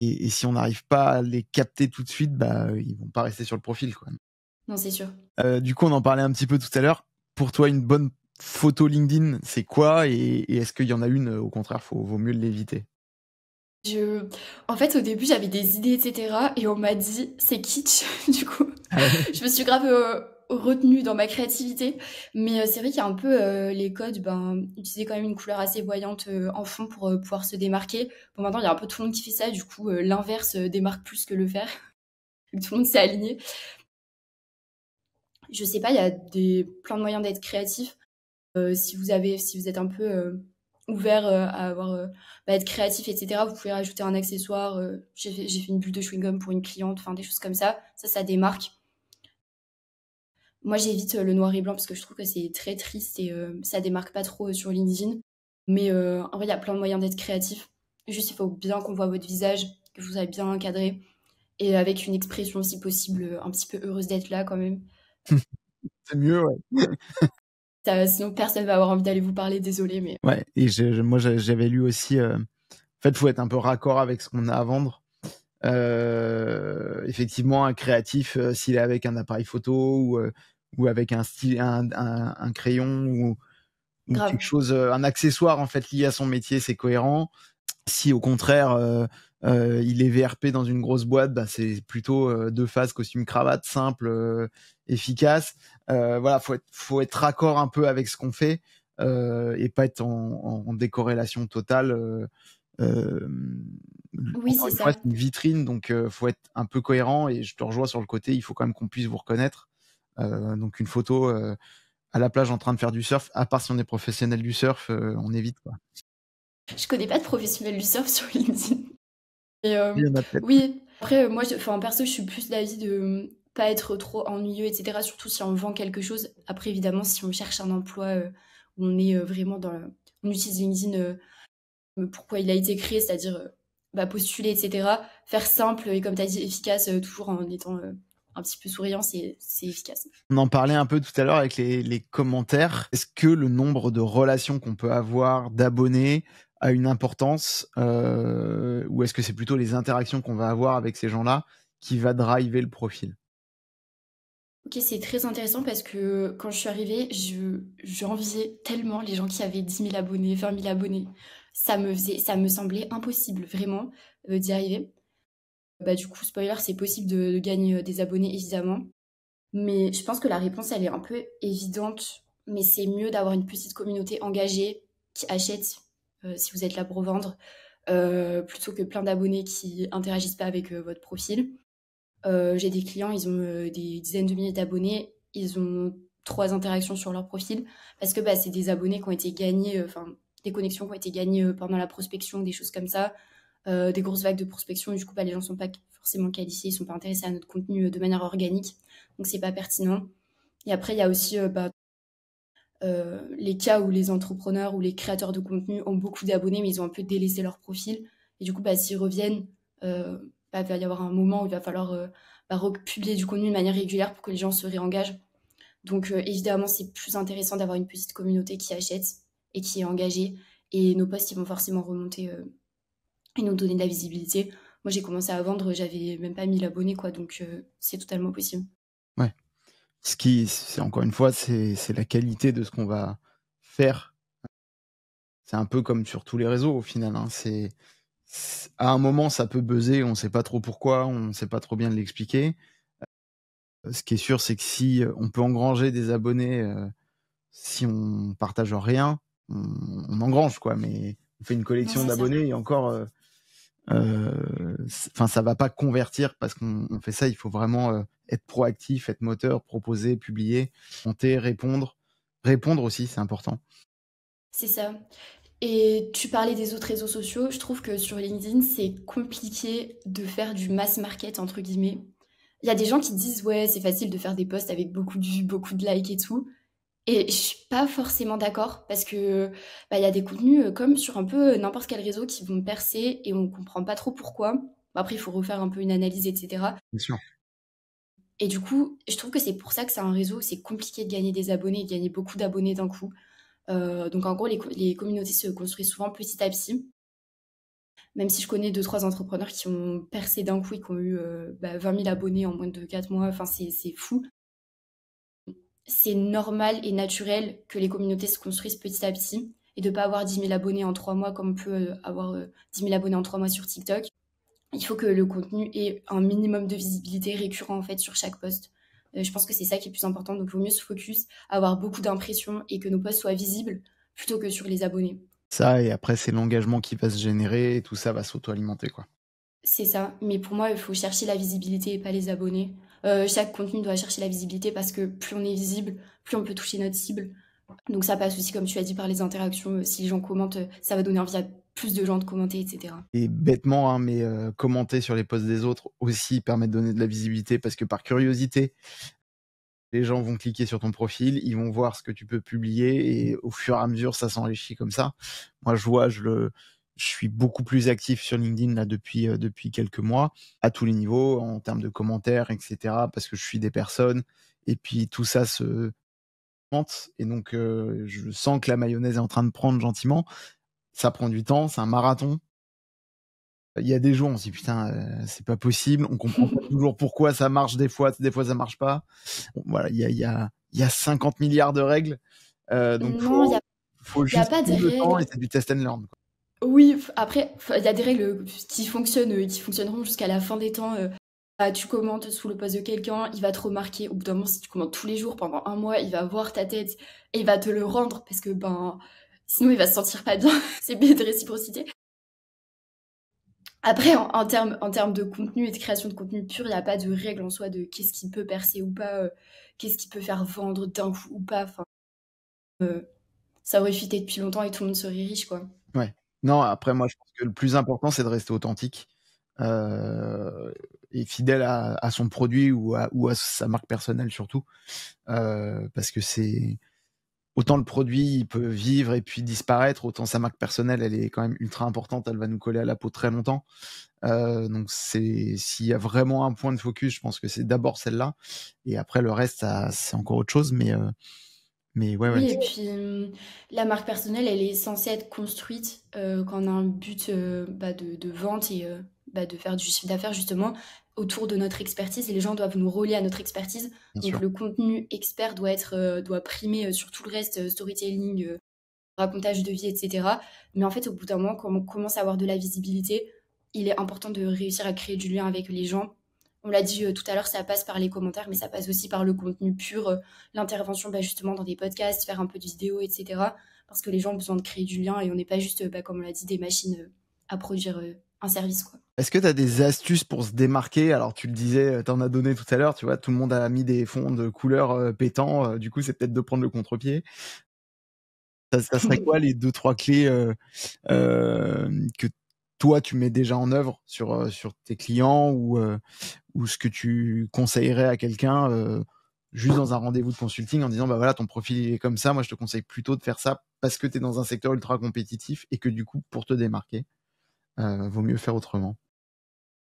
Et si on n'arrive pas à les capter tout de suite, ils vont pas rester sur le profil, quoi. Non, c'est sûr. Du coup, on en parlait un petit peu tout à l'heure. Pour toi, une bonne photo LinkedIn, c'est quoi? Et est-ce qu'il y en a une, au contraire, vaut mieux l'éviter? En fait, au début, j'avais des idées, etc. Et on m'a dit, c'est kitsch, du coup. Ah ouais. Je me suis grave retenue dans ma créativité. Mais c'est vrai qu'il y a un peu les codes, utiliser quand même une couleur assez voyante en fond pour pouvoir se démarquer. Bon, maintenant, il y a un peu tout le monde qui fait ça, du coup, l'inverse démarque plus que le faire. Tout le monde s'est aligné. Je sais pas, il y a plein de moyens d'être créatif. Si vous êtes un peu ouvert à être créatif, etc., vous pouvez rajouter un accessoire. J'ai fait une bulle de chewing-gum pour une cliente, enfin des choses comme ça. Ça démarque. Moi, j'évite le noir et blanc parce que je trouve que c'est très triste et ça démarque pas trop sur LinkedIn. Mais en vrai, il y a plein de moyens d'être créatif. Juste, il faut bien qu'on voit votre visage, que vous soyez bien encadré et avec une expression, si possible, un petit peu heureuse d'être là quand même. C'est mieux, ouais. Sinon, personne va avoir envie d'aller vous parler, désolé, mais... Ouais, et moi, j'avais lu aussi... en fait, il faut être un peu raccord avec ce qu'on a à vendre. Effectivement, un créatif, s'il est avec un appareil photo ou avec un crayon ou quelque chose, un accessoire en fait lié à son métier, c'est cohérent. Si au contraire il est VRP dans une grosse boîte, c'est plutôt 2 phases costume cravate, simple, efficace. Voilà, faut être raccord un peu avec ce qu'on fait et pas être en décorrélation totale. Oui, c'est ça. C'est une vitrine, donc faut être un peu cohérent et je te rejoins sur le côté, il faut quand même qu'on puisse vous reconnaître. Donc une photo à la plage en train de faire du surf, à part si on est professionnel du surf, on évite quoi. Je connais pas de professionnel du surf sur LinkedIn. Et, Il y en a peut-être. oui, après moi, perso, je suis plus d'avis de pas être trop ennuyeux, etc. Surtout si on vend quelque chose. Après, évidemment, si on cherche un emploi où on est vraiment on utilise LinkedIn pourquoi il a été créé, c'est-à-dire postuler, etc. Faire simple et comme tu as dit, efficace, toujours en étant un petit peu souriant, c'est efficace. On en parlait un peu tout à l'heure avec les commentaires. Est-ce que le nombre de relations qu'on peut avoir, d'abonnés, a une importance ou est-ce que c'est plutôt les interactions qu'on va avoir avec ces gens-là qui va driver le profil? Ok, c'est très intéressant parce que quand je suis arrivée, j'enviais tellement les gens qui avaient 10 000 abonnés, 20 000 abonnés. Ça me semblait impossible, vraiment, d'y arriver. Du coup, spoiler, c'est possible de gagner des abonnés, évidemment. Mais je pense que la réponse, elle est un peu évidente. Mais c'est mieux d'avoir une petite communauté engagée qui achète si vous êtes là pour vendre, plutôt que plein d'abonnés qui interagissent pas avec votre profil. J'ai des clients, ils ont des dizaines de milliers d'abonnés, ils ont 3 interactions sur leur profil parce que c'est des abonnés qui ont été gagnés, des connexions qui ont été gagnées pendant la prospection, des choses comme ça, des grosses vagues de prospection. Du coup, les gens sont pas forcément qualifiés, ils sont pas intéressés à notre contenu de manière organique, donc c'est pas pertinent. Et après, il y a aussi les cas où les entrepreneurs ou les créateurs de contenu ont beaucoup d'abonnés, mais ils ont un peu délaissé leur profil. Et du coup, s'ils reviennent, il va y avoir un moment où il va falloir republier du contenu de manière régulière pour que les gens se réengagent. Donc évidemment, c'est plus intéressant d'avoir une petite communauté qui achète et qui est engagée. Et nos posts, ils vont forcément remonter et nous donner de la visibilité. Moi, j'ai commencé à vendre, j'avais même pas 1000 abonnés, quoi. Donc c'est totalement possible. Ouais. C'est encore une fois, c'est la qualité de ce qu'on va faire. C'est un peu comme sur tous les réseaux au final, hein. À un moment, ça peut buzzer, on sait pas trop pourquoi, on sait pas trop bien l'expliquer. Ce qui est sûr, c'est que si on peut engranger des abonnés, si on partage rien, on engrange quoi, mais on fait une collection d'abonnés et encore, ça va pas convertir parce qu'on fait ça. Il faut vraiment être proactif, être moteur, proposer, publier, monter, répondre aussi, c'est important. C'est ça. Et tu parlais des autres réseaux sociaux. Je trouve que sur LinkedIn, c'est compliqué de faire du mass market, entre guillemets. Il y a des gens qui disent, ouais, c'est facile de faire des posts avec beaucoup de vues, beaucoup de likes et tout. Et je suis pas forcément d'accord parce que il y a des contenus comme sur un peu n'importe quel réseau qui vont percer et on comprend pas trop pourquoi. Après, il faut refaire un peu une analyse, etc. Bien sûr. Et du coup, je trouve que c'est pour ça que c'est un réseau où c'est compliqué de gagner des abonnés et de gagner beaucoup d'abonnés d'un coup. Donc en gros, les communautés se construisent souvent petit à petit. Même si je connais 2-3 entrepreneurs qui ont percé d'un coup et qui ont eu 20 000 abonnés en moins de 4 mois, enfin c'est fou. C'est normal et naturel que les communautés se construisent petit à petit et de ne pas avoir 10 000 abonnés en 3 mois comme on peut avoir 10 000 abonnés en 3 mois sur TikTok. Il faut que le contenu ait un minimum de visibilité récurrent en fait sur chaque post. Je pense que c'est ça qui est plus important. Donc, il vaut mieux se focus, avoir beaucoup d'impressions et que nos posts soient visibles plutôt que sur les abonnés. Ça, et après, c'est l'engagement qui va se générer et tout ça va s'auto-alimenter, quoi. C'est ça. Mais pour moi, il faut chercher la visibilité et pas les abonnés. Chaque contenu doit chercher la visibilité parce que plus on est visible, plus on peut toucher notre cible. Donc ça passe aussi, comme tu as dit, par les interactions. Si les gens commentent, ça va donner envie à plus de gens de commenter, etc. Et bêtement, hein, mais commenter sur les posts des autres aussi permet de donner de la visibilité parce que par curiosité, les gens vont cliquer sur ton profil, ils vont voir ce que tu peux publier et au fur et à mesure, ça s'enrichit comme ça. Moi, je suis beaucoup plus actif sur LinkedIn là depuis quelques mois, à tous les niveaux, en termes de commentaires, etc. Parce que je suis des personnes et puis tout ça se monte et donc je sens que la mayonnaise est en train de prendre gentiment. Ça prend du temps, c'est un marathon. Il y a des jours, on se dit putain, c'est pas possible. On comprend pas toujours pourquoi ça marche des fois ça marche pas. Bon, voilà, il y a 50 milliards de règles. Donc Non, il faut n'y a juste pas de prendre le temps et règles. c'est du test and learn, quoi. Oui, après, il y a des règles qui fonctionnent, qui fonctionneront jusqu'à la fin des temps. Tu commentes sous le post de quelqu'un, il va te remarquer. Au bout d'un moment, si tu commentes tous les jours pendant un mois, il va voir ta tête et il va te le rendre parce que sinon il va se sentir pas bien. C'est bien de réciprocité. Après, en termes de contenu et de création de contenu pur, il n'y a pas de règle en soi de qu'est-ce qui peut percer ou pas, qu'est-ce qui peut faire vendre d'un coup ou pas. Enfin, euh, ça aurait fuité depuis longtemps et tout le monde serait riche, quoi. Ouais. Non, après, moi, je pense que le plus important, c'est de rester authentique et fidèle à son produit ou à sa marque personnelle surtout. Parce que c'est autant le produit, il peut vivre et puis disparaître, autant sa marque personnelle, elle est quand même ultra importante, elle va nous coller à la peau très longtemps. Donc s'il y a vraiment un point de focus, je pense que c'est d'abord celle-là. Et après, le reste, c'est encore autre chose. Mais ouais, ouais. Oui, et puis la marque personnelle, elle est censée être construite quand on a un but de vente et de faire du chiffre d'affaires justement autour de notre expertise et les gens doivent nous relier à notre expertise. Bien Donc sûr. le contenu expert doit primer sur tout le reste, storytelling, racontage de vie, etc. Mais en fait, au bout d'un moment, quand on commence à avoir de la visibilité, il est important de réussir à créer du lien avec les gens. On l'a dit tout à l'heure, ça passe par les commentaires, mais ça passe aussi par le contenu pur, l'intervention justement dans des podcasts, faire un peu de vidéo, etc. Parce que les gens ont besoin de créer du lien et on n'est pas juste, comme on l'a dit, des machines à produire un service, quoi. Est-ce que tu as des astuces pour se démarquer? Alors, tu le disais, tu en as donné tout à l'heure, tu vois, tout le monde a mis des fonds de couleurs pétants, du coup, c'est peut-être de prendre le contre-pied. Ça serait quoi les 2-3 clés que toi, tu mets déjà en œuvre sur tes clients ou ce que tu conseillerais à quelqu'un juste dans un rendez-vous de consulting en disant, bah voilà, ton profil il est comme ça, moi je te conseille plutôt de faire ça parce que tu es dans un secteur ultra compétitif et que du coup, pour te démarquer, vaut mieux faire autrement.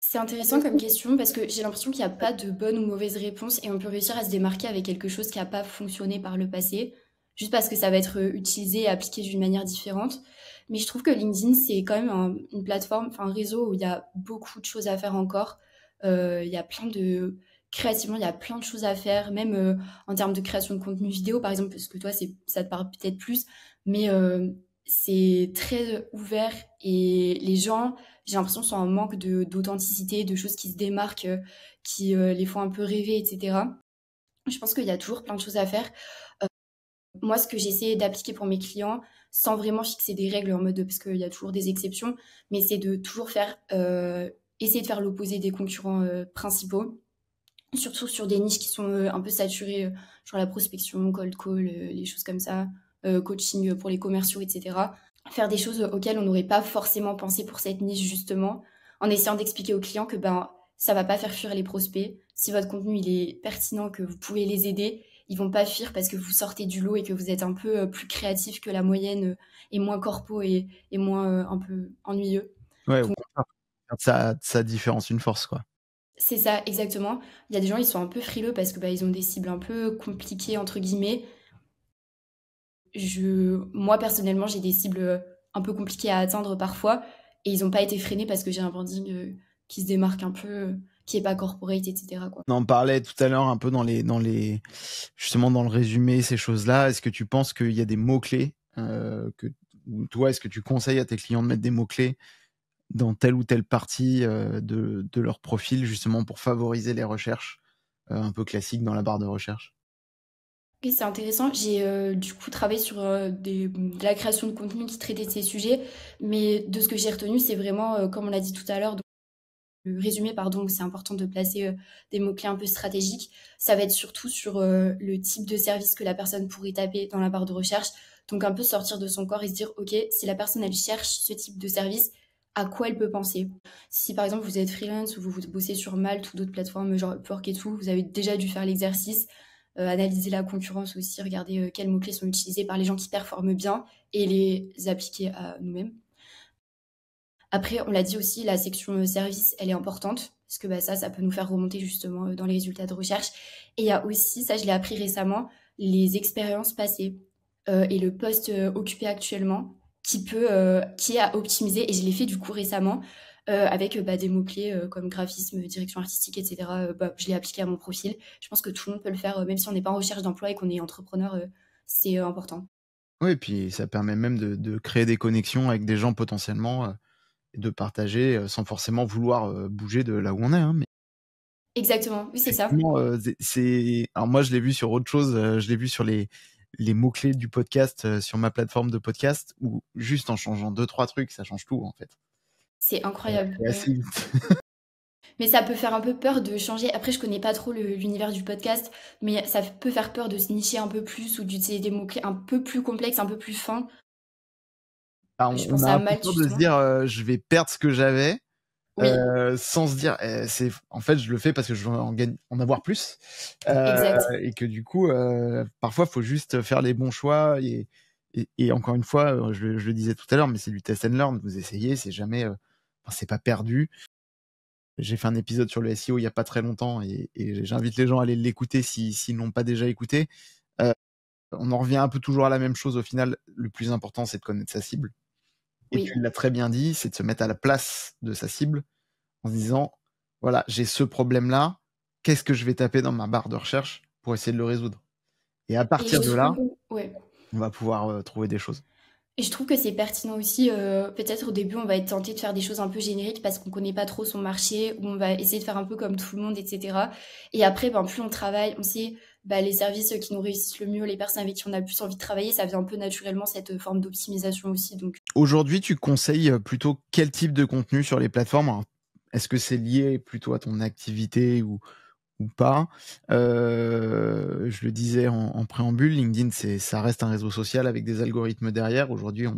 C'est intéressant comme question parce que j'ai l'impression qu'il n'y a pas de bonne ou mauvaise réponse et on peut réussir à se démarquer avec quelque chose qui n'a pas fonctionné par le passé, juste parce que ça va être utilisé et appliqué d'une manière différente. Mais je trouve que LinkedIn, c'est quand même une plateforme, enfin un réseau où il y a beaucoup de choses à faire encore. Il y a créativement, il y a plein de choses à faire, même en termes de création de contenu vidéo, par exemple, parce que toi, ça te parle peut-être plus, mais c'est très ouvert et les gens, j'ai l'impression, sont en manque d'authenticité, de choses qui se démarquent, qui les font un peu rêver, etc. Je pense qu'il y a toujours plein de choses à faire. Moi, ce que j'essaie d'appliquer pour mes clients, sans vraiment fixer des règles en mode, parce qu'il y a toujours des exceptions, mais c'est de toujours essayer de faire l'opposé des concurrents principaux, surtout sur des niches qui sont un peu saturées, genre la prospection, cold call, les choses comme ça, coaching pour les commerciaux, etc. Faire des choses auxquelles on n'aurait pas forcément pensé pour cette niche, justement, en essayant d'expliquer aux clients que ça va pas faire fuir les prospects. Si votre contenu il est pertinent, que vous pouvez les aider, ils vont pas fuir parce que vous sortez du lot et que vous êtes un peu plus créatif que la moyenne et moins corpo et moins un peu ennuyeux. Ouais, au Donc, contraire, ça différence une force, quoi. c'est ça, exactement. Il y a des gens, ils sont un peu frileux parce que ils ont des cibles un peu compliquées, entre guillemets. Moi, personnellement, j'ai des cibles un peu compliquées à atteindre parfois et ils n'ont pas été freinés parce que j'ai un branding qui se démarque un peu, qui n'est pas corporate, etc., quoi. On en parlait tout à l'heure un peu justement dans le résumé, ces choses-là. Est-ce que tu penses qu'il y a des mots-clés ou toi, est-ce que tu conseilles à tes clients de mettre des mots-clés dans telle ou telle partie de leur profil, justement pour favoriser les recherches un peu classiques dans la barre de recherche? Oui, c'est intéressant. J'ai du coup travaillé sur de la création de contenu qui traitait de ces sujets, mais de ce que j'ai retenu, c'est vraiment, comme on l'a dit tout à l'heure, le résumé, pardon, c'est important de placer des mots-clés un peu stratégiques. Ça va être surtout sur le type de service que la personne pourrait taper dans la barre de recherche. Donc un peu sortir de son corps et se dire, OK, si la personne, elle cherche ce type de service, à quoi elle peut penser? Si par exemple vous êtes freelance ou vous bossez sur Malte ou d'autres plateformes genre Upwork et tout, vous avez déjà dû faire l'exercice, analyser la concurrence aussi, regarder quels mots-clés sont utilisés par les gens qui performent bien et les appliquer à nous-mêmes. Après, on l'a dit aussi, la section service, elle est importante parce que ça peut nous faire remonter justement dans les résultats de recherche. Et il y a aussi, ça je l'ai appris récemment, les expériences passées et le poste occupé actuellement qui est à optimiser. Et je l'ai fait du coup récemment avec des mots-clés comme graphisme, direction artistique, etc. Je l'ai appliqué à mon profil. Je pense que tout le monde peut le faire, même si on n'est pas en recherche d'emploi et qu'on est entrepreneur, c'est important. Oui, et puis ça permet même de créer des connexions avec des gens potentiellement, et de partager sans forcément vouloir bouger de là où on est. Hein, mais Exactement, oui, c'est ça. effectivement, alors moi, je l'ai vu sur autre chose. Je l'ai vu sur les mots-clés du podcast sur ma plateforme de podcast où juste en changeant deux, trois trucs, ça change tout en fait. C'est incroyable. Et Ouais. assez vite. Mais ça peut faire un peu peur de changer. Après, je connais pas trop l'univers du podcast, mais ça peut faire peur de se nicher un peu plus ou d'utiliser des mots-clés un peu plus complexes, un peu plus fins. Ah, Je on pense a à un peu Malte, peur de se justement. dire je vais perdre ce que j'avais. Oui, Sans se dire, en fait, je le fais parce que je veux en avoir plus, exact. et que du coup, parfois, faut juste faire les bons choix et encore une fois, je le disais tout à l'heure, mais c'est du test and learn. Vous essayez, c'est jamais, enfin, c'est pas perdu. J'ai fait un épisode sur le SEO il y a pas très longtemps et j'invite les gens à aller l'écouter s'ils n'ont pas déjà écouté. Heu, on en revient un peu toujours à la même chose au final. Le plus important, c'est de connaître sa cible et tu Oui. l'as très bien dit, c'est de se mettre à la place de sa cible en se disant, voilà, j'ai ce problème-là, qu'est-ce que je vais taper dans ma barre de recherche pour essayer de le résoudre? Et à Et partir je de là, trouve, ouais. on va pouvoir trouver des choses. Et je trouve que c'est pertinent aussi. Peut-être au début, on va être tenté de faire des choses un peu génériques parce qu'on connaît pas trop son marché, ou on va essayer de faire un peu comme tout le monde, etc. Et après, plus on travaille, on sait les services qui nous réussissent le mieux, les personnes avec qui on a le plus envie de travailler, ça vient un peu naturellement cette forme d'optimisation aussi. Donc, Aujourd'hui, tu conseilles plutôt quel type de contenu sur les plateformes? Alors, est-ce que c'est lié plutôt à ton activité ou pas? Je le disais en préambule, LinkedIn, ça reste un réseau social avec des algorithmes derrière. Aujourd'hui,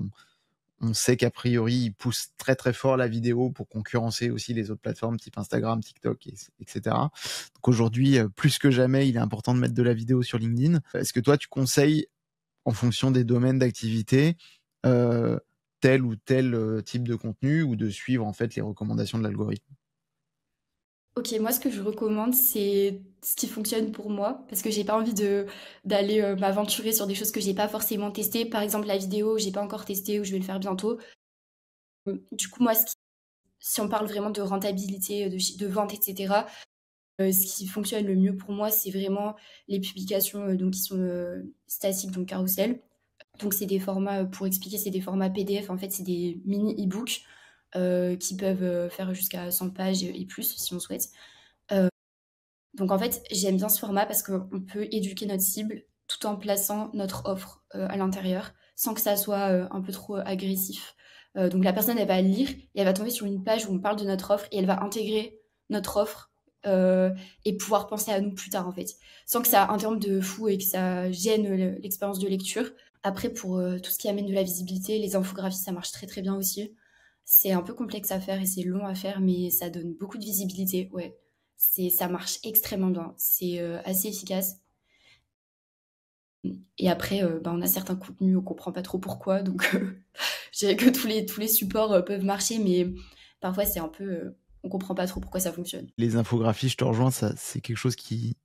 on sait qu'a priori, ils poussent très très fort la vidéo pour concurrencer aussi les autres plateformes type Instagram, TikTok, etc. Donc aujourd'hui, plus que jamais, il est important de mettre de la vidéo sur LinkedIn. Est-ce que toi, tu conseilles, en fonction des domaines d'activité, euh, tel ou tel type de contenu ou de suivre en fait les recommandations de l'algorithme? ok, moi, ce que je recommande, c'est ce qui fonctionne pour moi, parce que j'ai pas envie d'aller m'aventurer sur des choses que j'ai pas forcément testées. Par exemple, la vidéo, j'ai pas encore testé ou je vais le faire bientôt. Du coup, moi, si on parle vraiment de rentabilité, de vente, etc., ce qui fonctionne le mieux pour moi, c'est vraiment les publications donc qui sont statiques, donc carrousel. Donc c'est des formats, pour expliquer, c'est des formats PDF. En fait, c'est des mini e-books qui peuvent faire jusqu'à 100 pages et plus si on souhaite. Donc en fait, j'aime bien ce format parce qu'on peut éduquer notre cible tout en plaçant notre offre à l'intérieur sans que ça soit un peu trop agressif. Donc la personne, elle va lire et elle va tomber sur une page où on parle de notre offre et elle va intégrer notre offre et pouvoir penser à nous plus tard en fait, sans que ça interrompe de fou et que ça gêne l'expérience de lecture. Après, pour tout ce qui amène de la visibilité, les infographies, ça marche très très bien aussi. C'est un peu complexe à faire et c'est long à faire, mais ça donne beaucoup de visibilité, ouais. Ça marche extrêmement bien. C'est assez efficace. Et après, on a certains contenus, on comprend pas trop pourquoi. Donc, je dirais que tous les supports peuvent marcher, mais parfois, c'est un peu. On comprend pas trop pourquoi ça fonctionne. Les infographies, je te rejoins, ça, c'est quelque chose qui,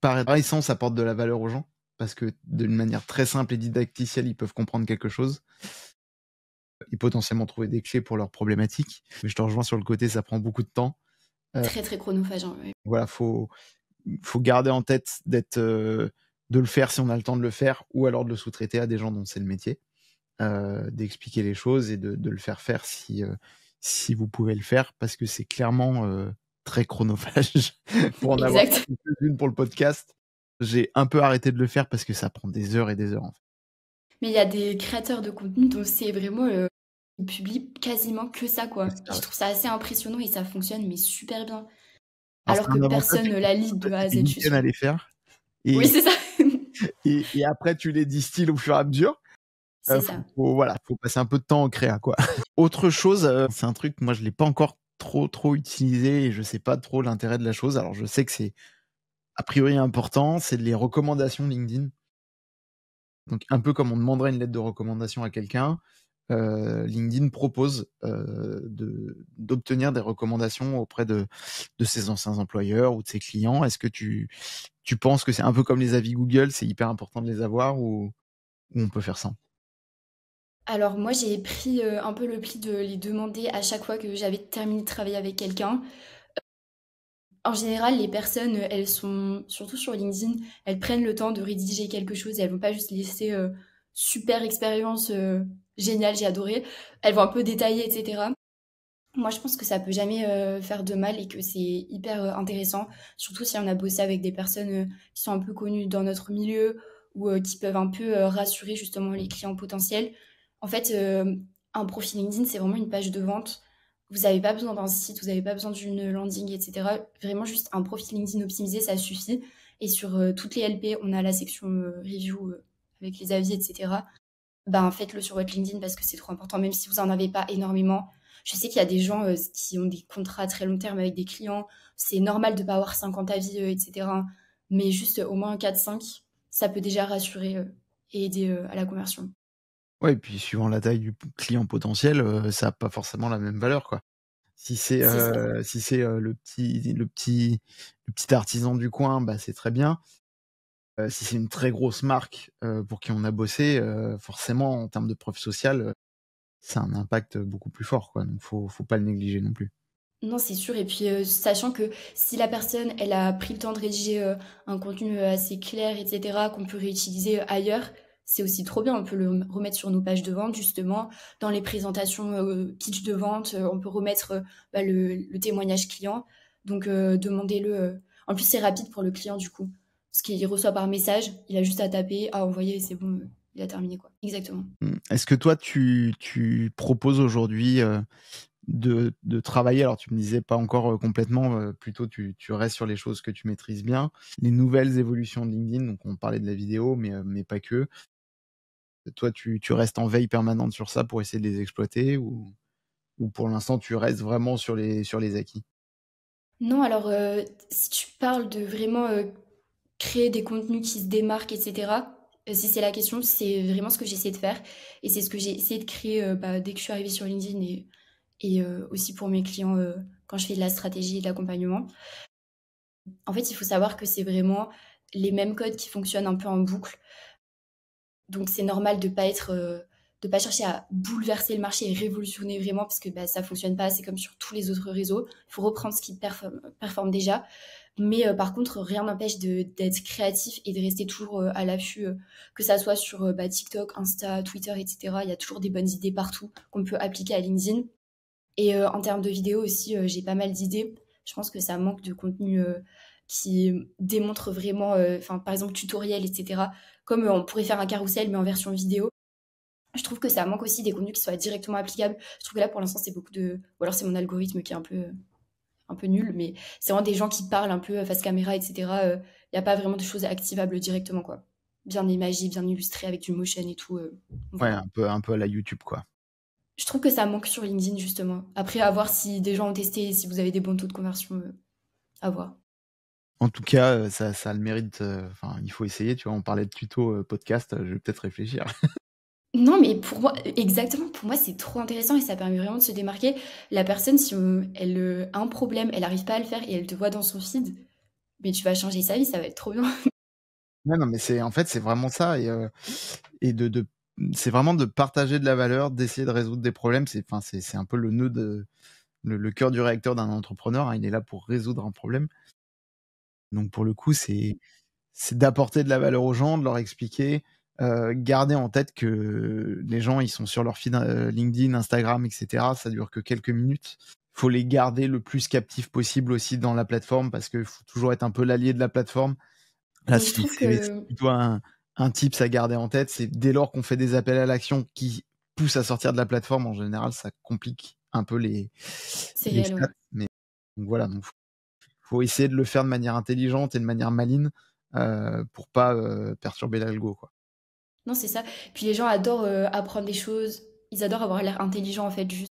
par essence, apporte de la valeur aux gens parce que d'une manière très simple et didacticielle, ils peuvent comprendre quelque chose et potentiellement trouver des clés pour leurs problématiques. Mais je te rejoins sur le côté, ça prend beaucoup de temps. Très, très chronophage, hein, ouais. Voilà, faut garder en tête de le faire si on a le temps de le faire, ou alors de le sous-traiter à des gens dont c'est le métier, d'expliquer les choses et de le faire si vous pouvez le faire, parce que c'est clairement très chronophage. Pour en avoir Exact. quelques-unes pour le podcast, j'ai un peu arrêté de le faire parce que ça prend des heures et des heures, en fait. Mais il y a des créateurs de contenu dont c'est vraiment, ils publient quasiment que ça, quoi. C'est Et ça, je ouais. trouve ça assez impressionnant et ça fonctionne, mais super bien. Alors c'est Alors que un avantage, personne c'est ne que la tu lit peux de A passer à des Z, je suis week-ends sûre. à les faire Oui, et c'est ça. et après tu les distilles au fur et à mesure. C'est Faut ça. faut voilà, faut passer un peu de temps en créa, quoi. Autre chose, c'est un truc, moi je l'ai pas encore trop utilisé et je sais pas trop l'intérêt de la chose. Alors je sais que c'est a priori important, c'est les recommandations LinkedIn. Donc un peu comme on demanderait une lettre de recommandation à quelqu'un, LinkedIn propose, d'obtenir des recommandations auprès de ses anciens employeurs ou de ses clients. Est-ce que tu penses que c'est un peu comme les avis Google, c'est hyper important de les avoir ou on peut faire sans? Alors moi, j'ai pris, un peu le pli de les demander à chaque fois que j'avais terminé de travailler avec quelqu'un. En général, les personnes, elles sont surtout sur LinkedIn, elles prennent le temps de rédiger quelque chose et elles vont pas juste laisser, super expérience, génial, j'ai adoré. Elles vont un peu détailler et cetera. Moi, je pense que ça peut jamais, faire de mal et que c'est hyper, intéressant, surtout si on a bossé avec des personnes, qui sont un peu connues dans notre milieu ou, qui peuvent un peu, rassurer justement les clients potentiels. En fait, un profil LinkedIn, c'est vraiment une page de vente. Vous avez pas besoin d'un site, vous avez pas besoin d'une landing et cetera. Vraiment juste un profil LinkedIn optimisé, ça suffit et sur, toutes les LP, on a la section, review, avec les avis et cetera. Ben, faites-le sur votre LinkedIn parce que c'est trop important, même si vous en avez pas énormément. Je sais qu'il y a des gens qui ont des contrats à très long terme avec des clients. C'est normal de pas avoir 50 avis, etc. Mais juste au moins 4-5, ça peut déjà rassurer et aider à la conversion. Ouais et puis suivant la taille du p client potentiel, ça a pas forcément la même valeur, quoi. C'est ça. Si c'est, le petit artisan du coin, bah, c'est très bien. Si c'est une très grosse marque, pour qui on a bossé, forcément en termes de preuve sociale, ça a un impact beaucoup plus fort, quoi, donc faut pas le négliger non plus. Non, c'est sûr. Et puis, sachant que si la personne, elle a pris le temps de rédiger, un contenu, assez clair et cetera, qu'on peut réutiliser, ailleurs, c'est aussi trop bien. On peut le remettre sur nos pages de vente justement, dans les présentations, pitch de vente, on peut remettre, bah, le témoignage client. Donc, demandez-le, en plus, c'est rapide pour le client du coup, parce qu'il reçoit par message, il a juste à taper, à envoyer et c'est bon, il a terminé quoi. Exactement. Est-ce que toi tu proposes aujourd'hui, de travailler, alors tu me disais pas encore, complètement, plutôt tu restes sur les choses que tu maîtrises bien. Les nouvelles évolutions de LinkedIn, donc on parlait de la vidéo, mais pas que. Toi, tu restes en veille permanente sur ça pour essayer de les exploiter ou pour l'instant tu restes vraiment sur les acquis? Non, alors, si tu parles de vraiment, créer des contenus qui se démarquent et cetera, si c'est la question, c'est vraiment ce que j'essaie de faire et c'est ce que j'ai essayé de créer, bah, dès que je suis arrivée sur LinkedIn et aussi pour mes clients, quand je fais de la stratégie et de l'accompagnement. En fait, il faut savoir que c'est vraiment les mêmes codes qui fonctionnent un peu en boucle. Donc c'est normal de pas être, de pas chercher à bouleverser le marché et révolutionner vraiment parce que, bah, ça fonctionne pas. C'est comme sur tous les autres réseaux. Il faut reprendre ce qui performe déjà. Mais par contre, rien n'empêche d'être créatif et de rester toujours à l'affût, que ça soit sur bah, TikTok, Insta, Twitter, etc. Il y a toujours des bonnes idées partout qu'on peut appliquer à LinkedIn. Et en termes de vidéos aussi, j'ai pas mal d'idées. Je pense que ça manque de contenu qui démontre vraiment, enfin, par exemple, tutoriel, etc. Comme on pourrait faire un carrousel, mais en version vidéo. Je trouve que ça manque aussi des contenus qui soient directement applicables. Je trouve que là, pour l'instant, c'est beaucoup de... Ou alors c'est mon algorithme qui est un peu nul, mais c'est vraiment des gens qui parlent un peu face caméra, etc. Il n'y a pas vraiment de choses activables directement, quoi. Bien imagé, bien illustré avec du motion et tout. Ouais, Voilà. un peu à la YouTube, quoi. Je trouve que ça manque sur LinkedIn, justement. Après, à voir si des gens ont testé et si vous avez des bons taux de conversion, à voir. En tout cas, ça a le mérite, enfin, il faut essayer, tu vois? On parlait de tuto, podcast, je vais peut-être réfléchir. Non, mais pour moi, exactement, pour moi, c'est trop intéressant et ça permet vraiment de se démarquer. La personne, si elle a un problème, elle n'arrive pas à le faire et elle te voit dans son feed, mais tu vas changer sa vie, ça va être trop bien. Ouais, non, mais en fait, c'est vraiment ça et c'est vraiment de partager de la valeur, d'essayer de résoudre des problèmes. Enfin, c'est un peu le nœud le cœur du réacteur d'un entrepreneur, hein, il est là pour résoudre un problème. Donc pour le coup, c'est d'apporter de la valeur aux gens, de leur expliquer, garder en tête que les gens, ils sont sur leur feed, LinkedIn, Instagram et cetera, ça dure que quelques minutes. faut les garder le plus captifs possible aussi dans la plateforme parce qu'il faut toujours être un peu l'allié de la plateforme. Là, Donc je trouve c'est que plutôt un tips à garder en tête. C'est dès lors qu'on fait des appels à l'action qui poussent à sortir de la plateforme, en général, ça complique un peu les c'est réel, stats. ouais. Mais donc voilà, donc faut essayer de le faire de manière intelligente et de manière maligne pour pas perturber l'algo, quoi. Non, c'est ça. Puis les gens adorent apprendre des choses. Ils adorent avoir l'air intelligent, en fait. Juste.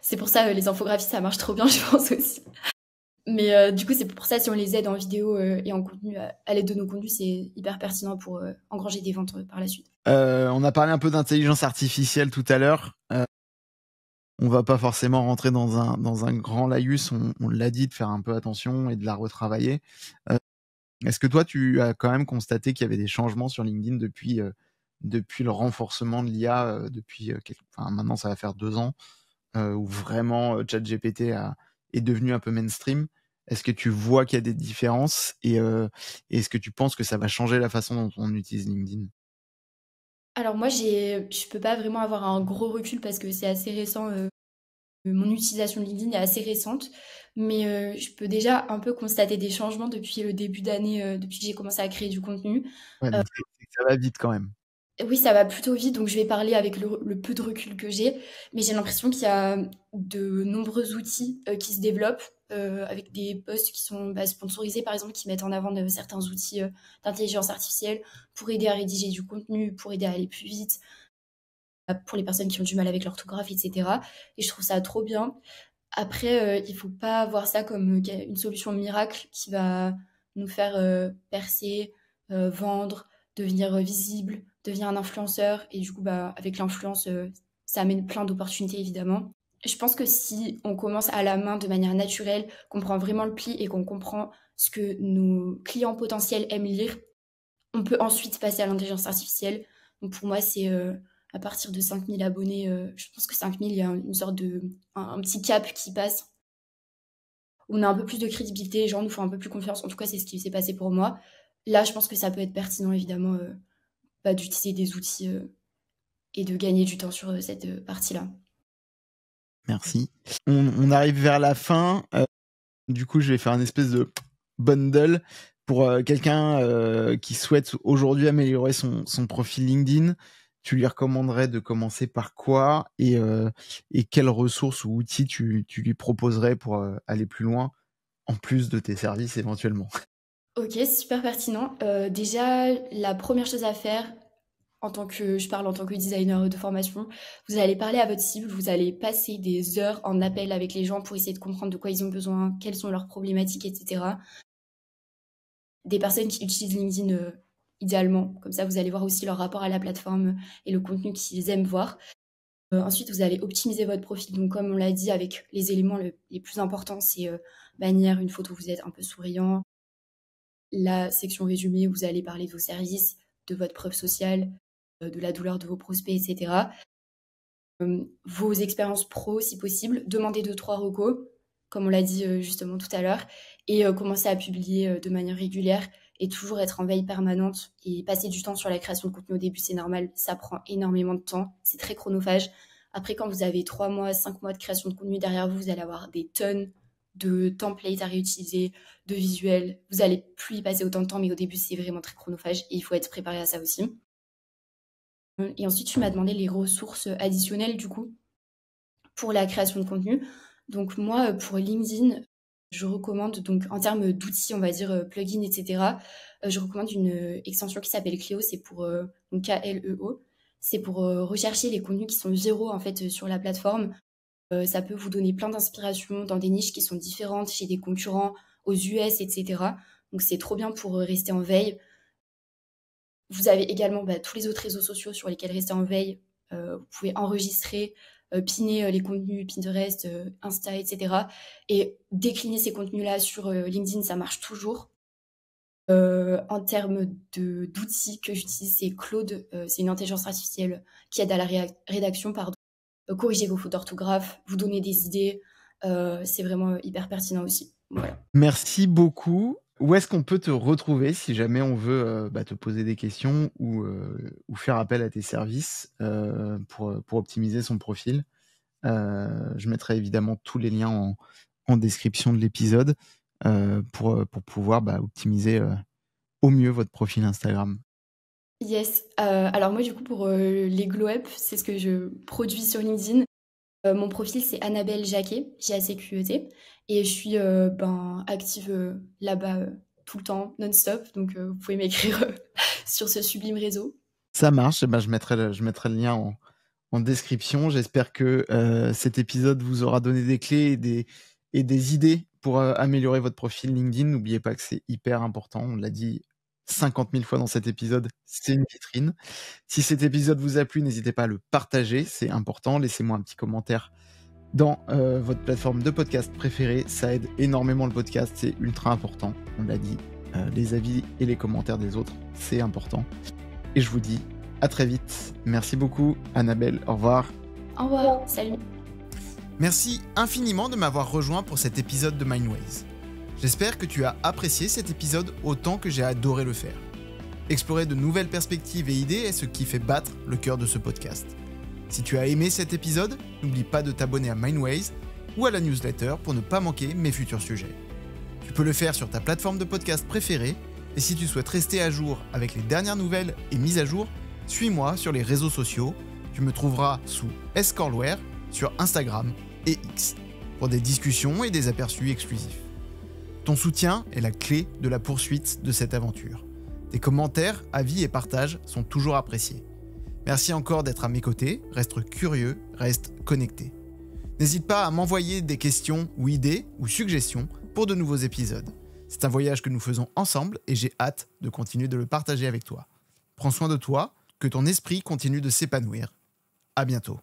C'est pour ça, les infographies, ça marche trop bien, je pense aussi. Mais du coup, c'est pour ça, si on les aide en vidéo et en contenu, à l'aide de nos contenus, c'est hyper pertinent pour engranger des ventes par la suite. On a parlé un peu d'intelligence artificielle tout à l'heure. On va pas forcément rentrer dans un grand laïus. On l'a dit, de faire un peu attention et de la retravailler. Est-ce que toi, tu as quand même constaté qu'il y avait des changements sur LinkedIn depuis le renforcement de l'IA maintenant ça va faire 2 ans où vraiment ChatGPT est devenu un peu mainstream. Est-ce que tu vois qu'il y a des différences et est-ce que tu penses que ça va changer la façon dont on utilise LinkedIn? Alors moi, je peux pas vraiment avoir un gros recul parce que c'est assez récent. Mon utilisation de LinkedIn est assez récente, mais je peux déjà un peu constater des changements depuis le début d'année, depuis que j'ai commencé à créer du contenu. Ouais, donc c'est que ça va vite quand même. Oui, ça va plutôt vite, donc je vais parler avec le peu de recul que j'ai, mais j'ai l'impression qu'il y a de nombreux outils qui se développent avec des posts qui sont sponsorisés, par exemple, qui mettent en avant certains outils d'intelligence artificielle pour aider à rédiger du contenu, pour aider à aller plus vite, pour les personnes qui ont du mal avec l'orthographe, etc. Et je trouve ça trop bien. Après, il faut pas voir ça comme une solution miracle qui va nous faire percer, vendre, devenir visible, devenir un influenceur. Et du coup, avec l'influence, ça amène plein d'opportunités, évidemment. Je pense que si on commence à la main de manière naturelle, qu'on prend vraiment le pli et qu'on comprend ce que nos clients potentiels aiment lire, on peut ensuite passer à l'intelligence artificielle. Donc pour moi, c'est à partir de 5000 abonnés, je pense que 5000, il y a une sorte un petit cap qui passe. On a un peu plus de crédibilité, les gens nous font un peu plus confiance. En tout cas, c'est ce qui s'est passé pour moi. Là, je pense que ça peut être pertinent, évidemment, d'utiliser des outils et de gagner du temps sur cette partie-là. Merci. On arrive vers la fin. Du coup, je vais faire une espèce de bundle pour quelqu'un qui souhaite aujourd'hui améliorer son profil LinkedIn. Tu lui recommanderais de commencer par quoi et quelles ressources ou outils tu lui proposerais pour aller plus loin, en plus de tes services éventuellement? Ok, super pertinent. Déjà, la première chose à faire, je parle en tant que designer de formation, vous allez parler à votre cible, vous allez passer des heures en appel avec les gens pour essayer de comprendre de quoi ils ont besoin, quelles sont leurs problématiques, etc. Des personnes qui utilisent LinkedIn idéalement, comme ça vous allez voir aussi leur rapport à la plateforme et le contenu qu'ils aiment voir. Ensuite, vous allez optimiser votre profil. Donc, comme on l'a dit, avec les éléments les plus importants, c'est bannière, une photo où vous êtes un peu souriant. La section résumé, vous allez parler de vos services, de votre preuve sociale, de la douleur de vos prospects, etc. Vos expériences pro, si possible. Demandez 2-3 recos, comme on l'a dit justement tout à l'heure, et commencer à publier de manière régulière et toujours être en veille permanente et passer du temps sur la création de contenu au début, c'est normal, ça prend énormément de temps, c'est très chronophage. Après, quand vous avez 3 mois, 5 mois de création de contenu derrière vous, vous allez avoir des tonnes de templates à réutiliser, de visuels. Vous allez plus y passer autant de temps, mais au début, c'est vraiment très chronophage et il faut être préparé à ça aussi. Et ensuite, tu m'as demandé les ressources additionnelles, du coup, pour la création de contenu. Donc moi, pour LinkedIn, je recommande, donc en termes d'outils, on va dire plugins, etc., je recommande une extension qui s'appelle Clio, c'est pour donc Kleo, c'est pour rechercher les contenus qui sont viraux en fait sur la plateforme. Ça peut vous donner plein d'inspiration dans des niches qui sont différentes, chez des concurrents, aux US, etc. Donc c'est trop bien pour rester en veille. Vous avez également tous les autres réseaux sociaux sur lesquels rester en veille. Vous pouvez enregistrer, piner les contenus Pinterest, Insta, etc. Et décliner ces contenus-là sur LinkedIn, ça marche toujours. En termes d'outils que j'utilise, c'est Claude, c'est une intelligence artificielle qui aide à la rédaction, corriger vos fautes d'orthographe, vous donner des idées. C'est vraiment hyper pertinent aussi. Voilà. Merci beaucoup. Où est-ce qu'on peut te retrouver si jamais on veut te poser des questions ou faire appel à tes services pour optimiser son profil? Je mettrai évidemment tous les liens en description de l'épisode pour pouvoir optimiser au mieux votre profil Instagram. Yes. Alors moi, du coup, pour les glow-up, c'est ce que je produis sur LinkedIn. Mon profil, c'est Annabelle Jacquet, Jacquet, et je suis active là-bas tout le temps, non-stop. Donc, vous pouvez m'écrire sur ce sublime réseau. Ça marche. Je mettrai le lien en description. J'espère que cet épisode vous aura donné des clés et des idées pour améliorer votre profil LinkedIn. N'oubliez pas que c'est hyper important. On l'a dit 50 000 fois dans cet épisode, c'est une vitrine. Si cet épisode vous a plu, n'hésitez pas à le partager, c'est important. Laissez-moi un petit commentaire dans votre plateforme de podcast préférée. Ça aide énormément le podcast, c'est ultra important. On l'a dit, les avis et les commentaires des autres, c'est important. Et je vous dis à très vite. Merci beaucoup, Annabelle. Au revoir. Au revoir. Salut. Merci infiniment de m'avoir rejoint pour cet épisode de Mindways. J'espère que tu as apprécié cet épisode autant que j'ai adoré le faire. Explorer de nouvelles perspectives et idées est ce qui fait battre le cœur de ce podcast. Si tu as aimé cet épisode, n'oublie pas de t'abonner à Mindways ou à la newsletter pour ne pas manquer mes futurs sujets. Tu peux le faire sur ta plateforme de podcast préférée et si tu souhaites rester à jour avec les dernières nouvelles et mises à jour, suis-moi sur les réseaux sociaux. Tu me trouveras sous scorlware sur Instagram et X pour des discussions et des aperçus exclusifs. Ton soutien est la clé de la poursuite de cette aventure. Tes commentaires, avis et partages sont toujours appréciés. Merci encore d'être à mes côtés, reste curieux, reste connecté. N'hésite pas à m'envoyer des questions ou idées ou suggestions pour de nouveaux épisodes. C'est un voyage que nous faisons ensemble et j'ai hâte de continuer de le partager avec toi. Prends soin de toi, que ton esprit continue de s'épanouir. À bientôt.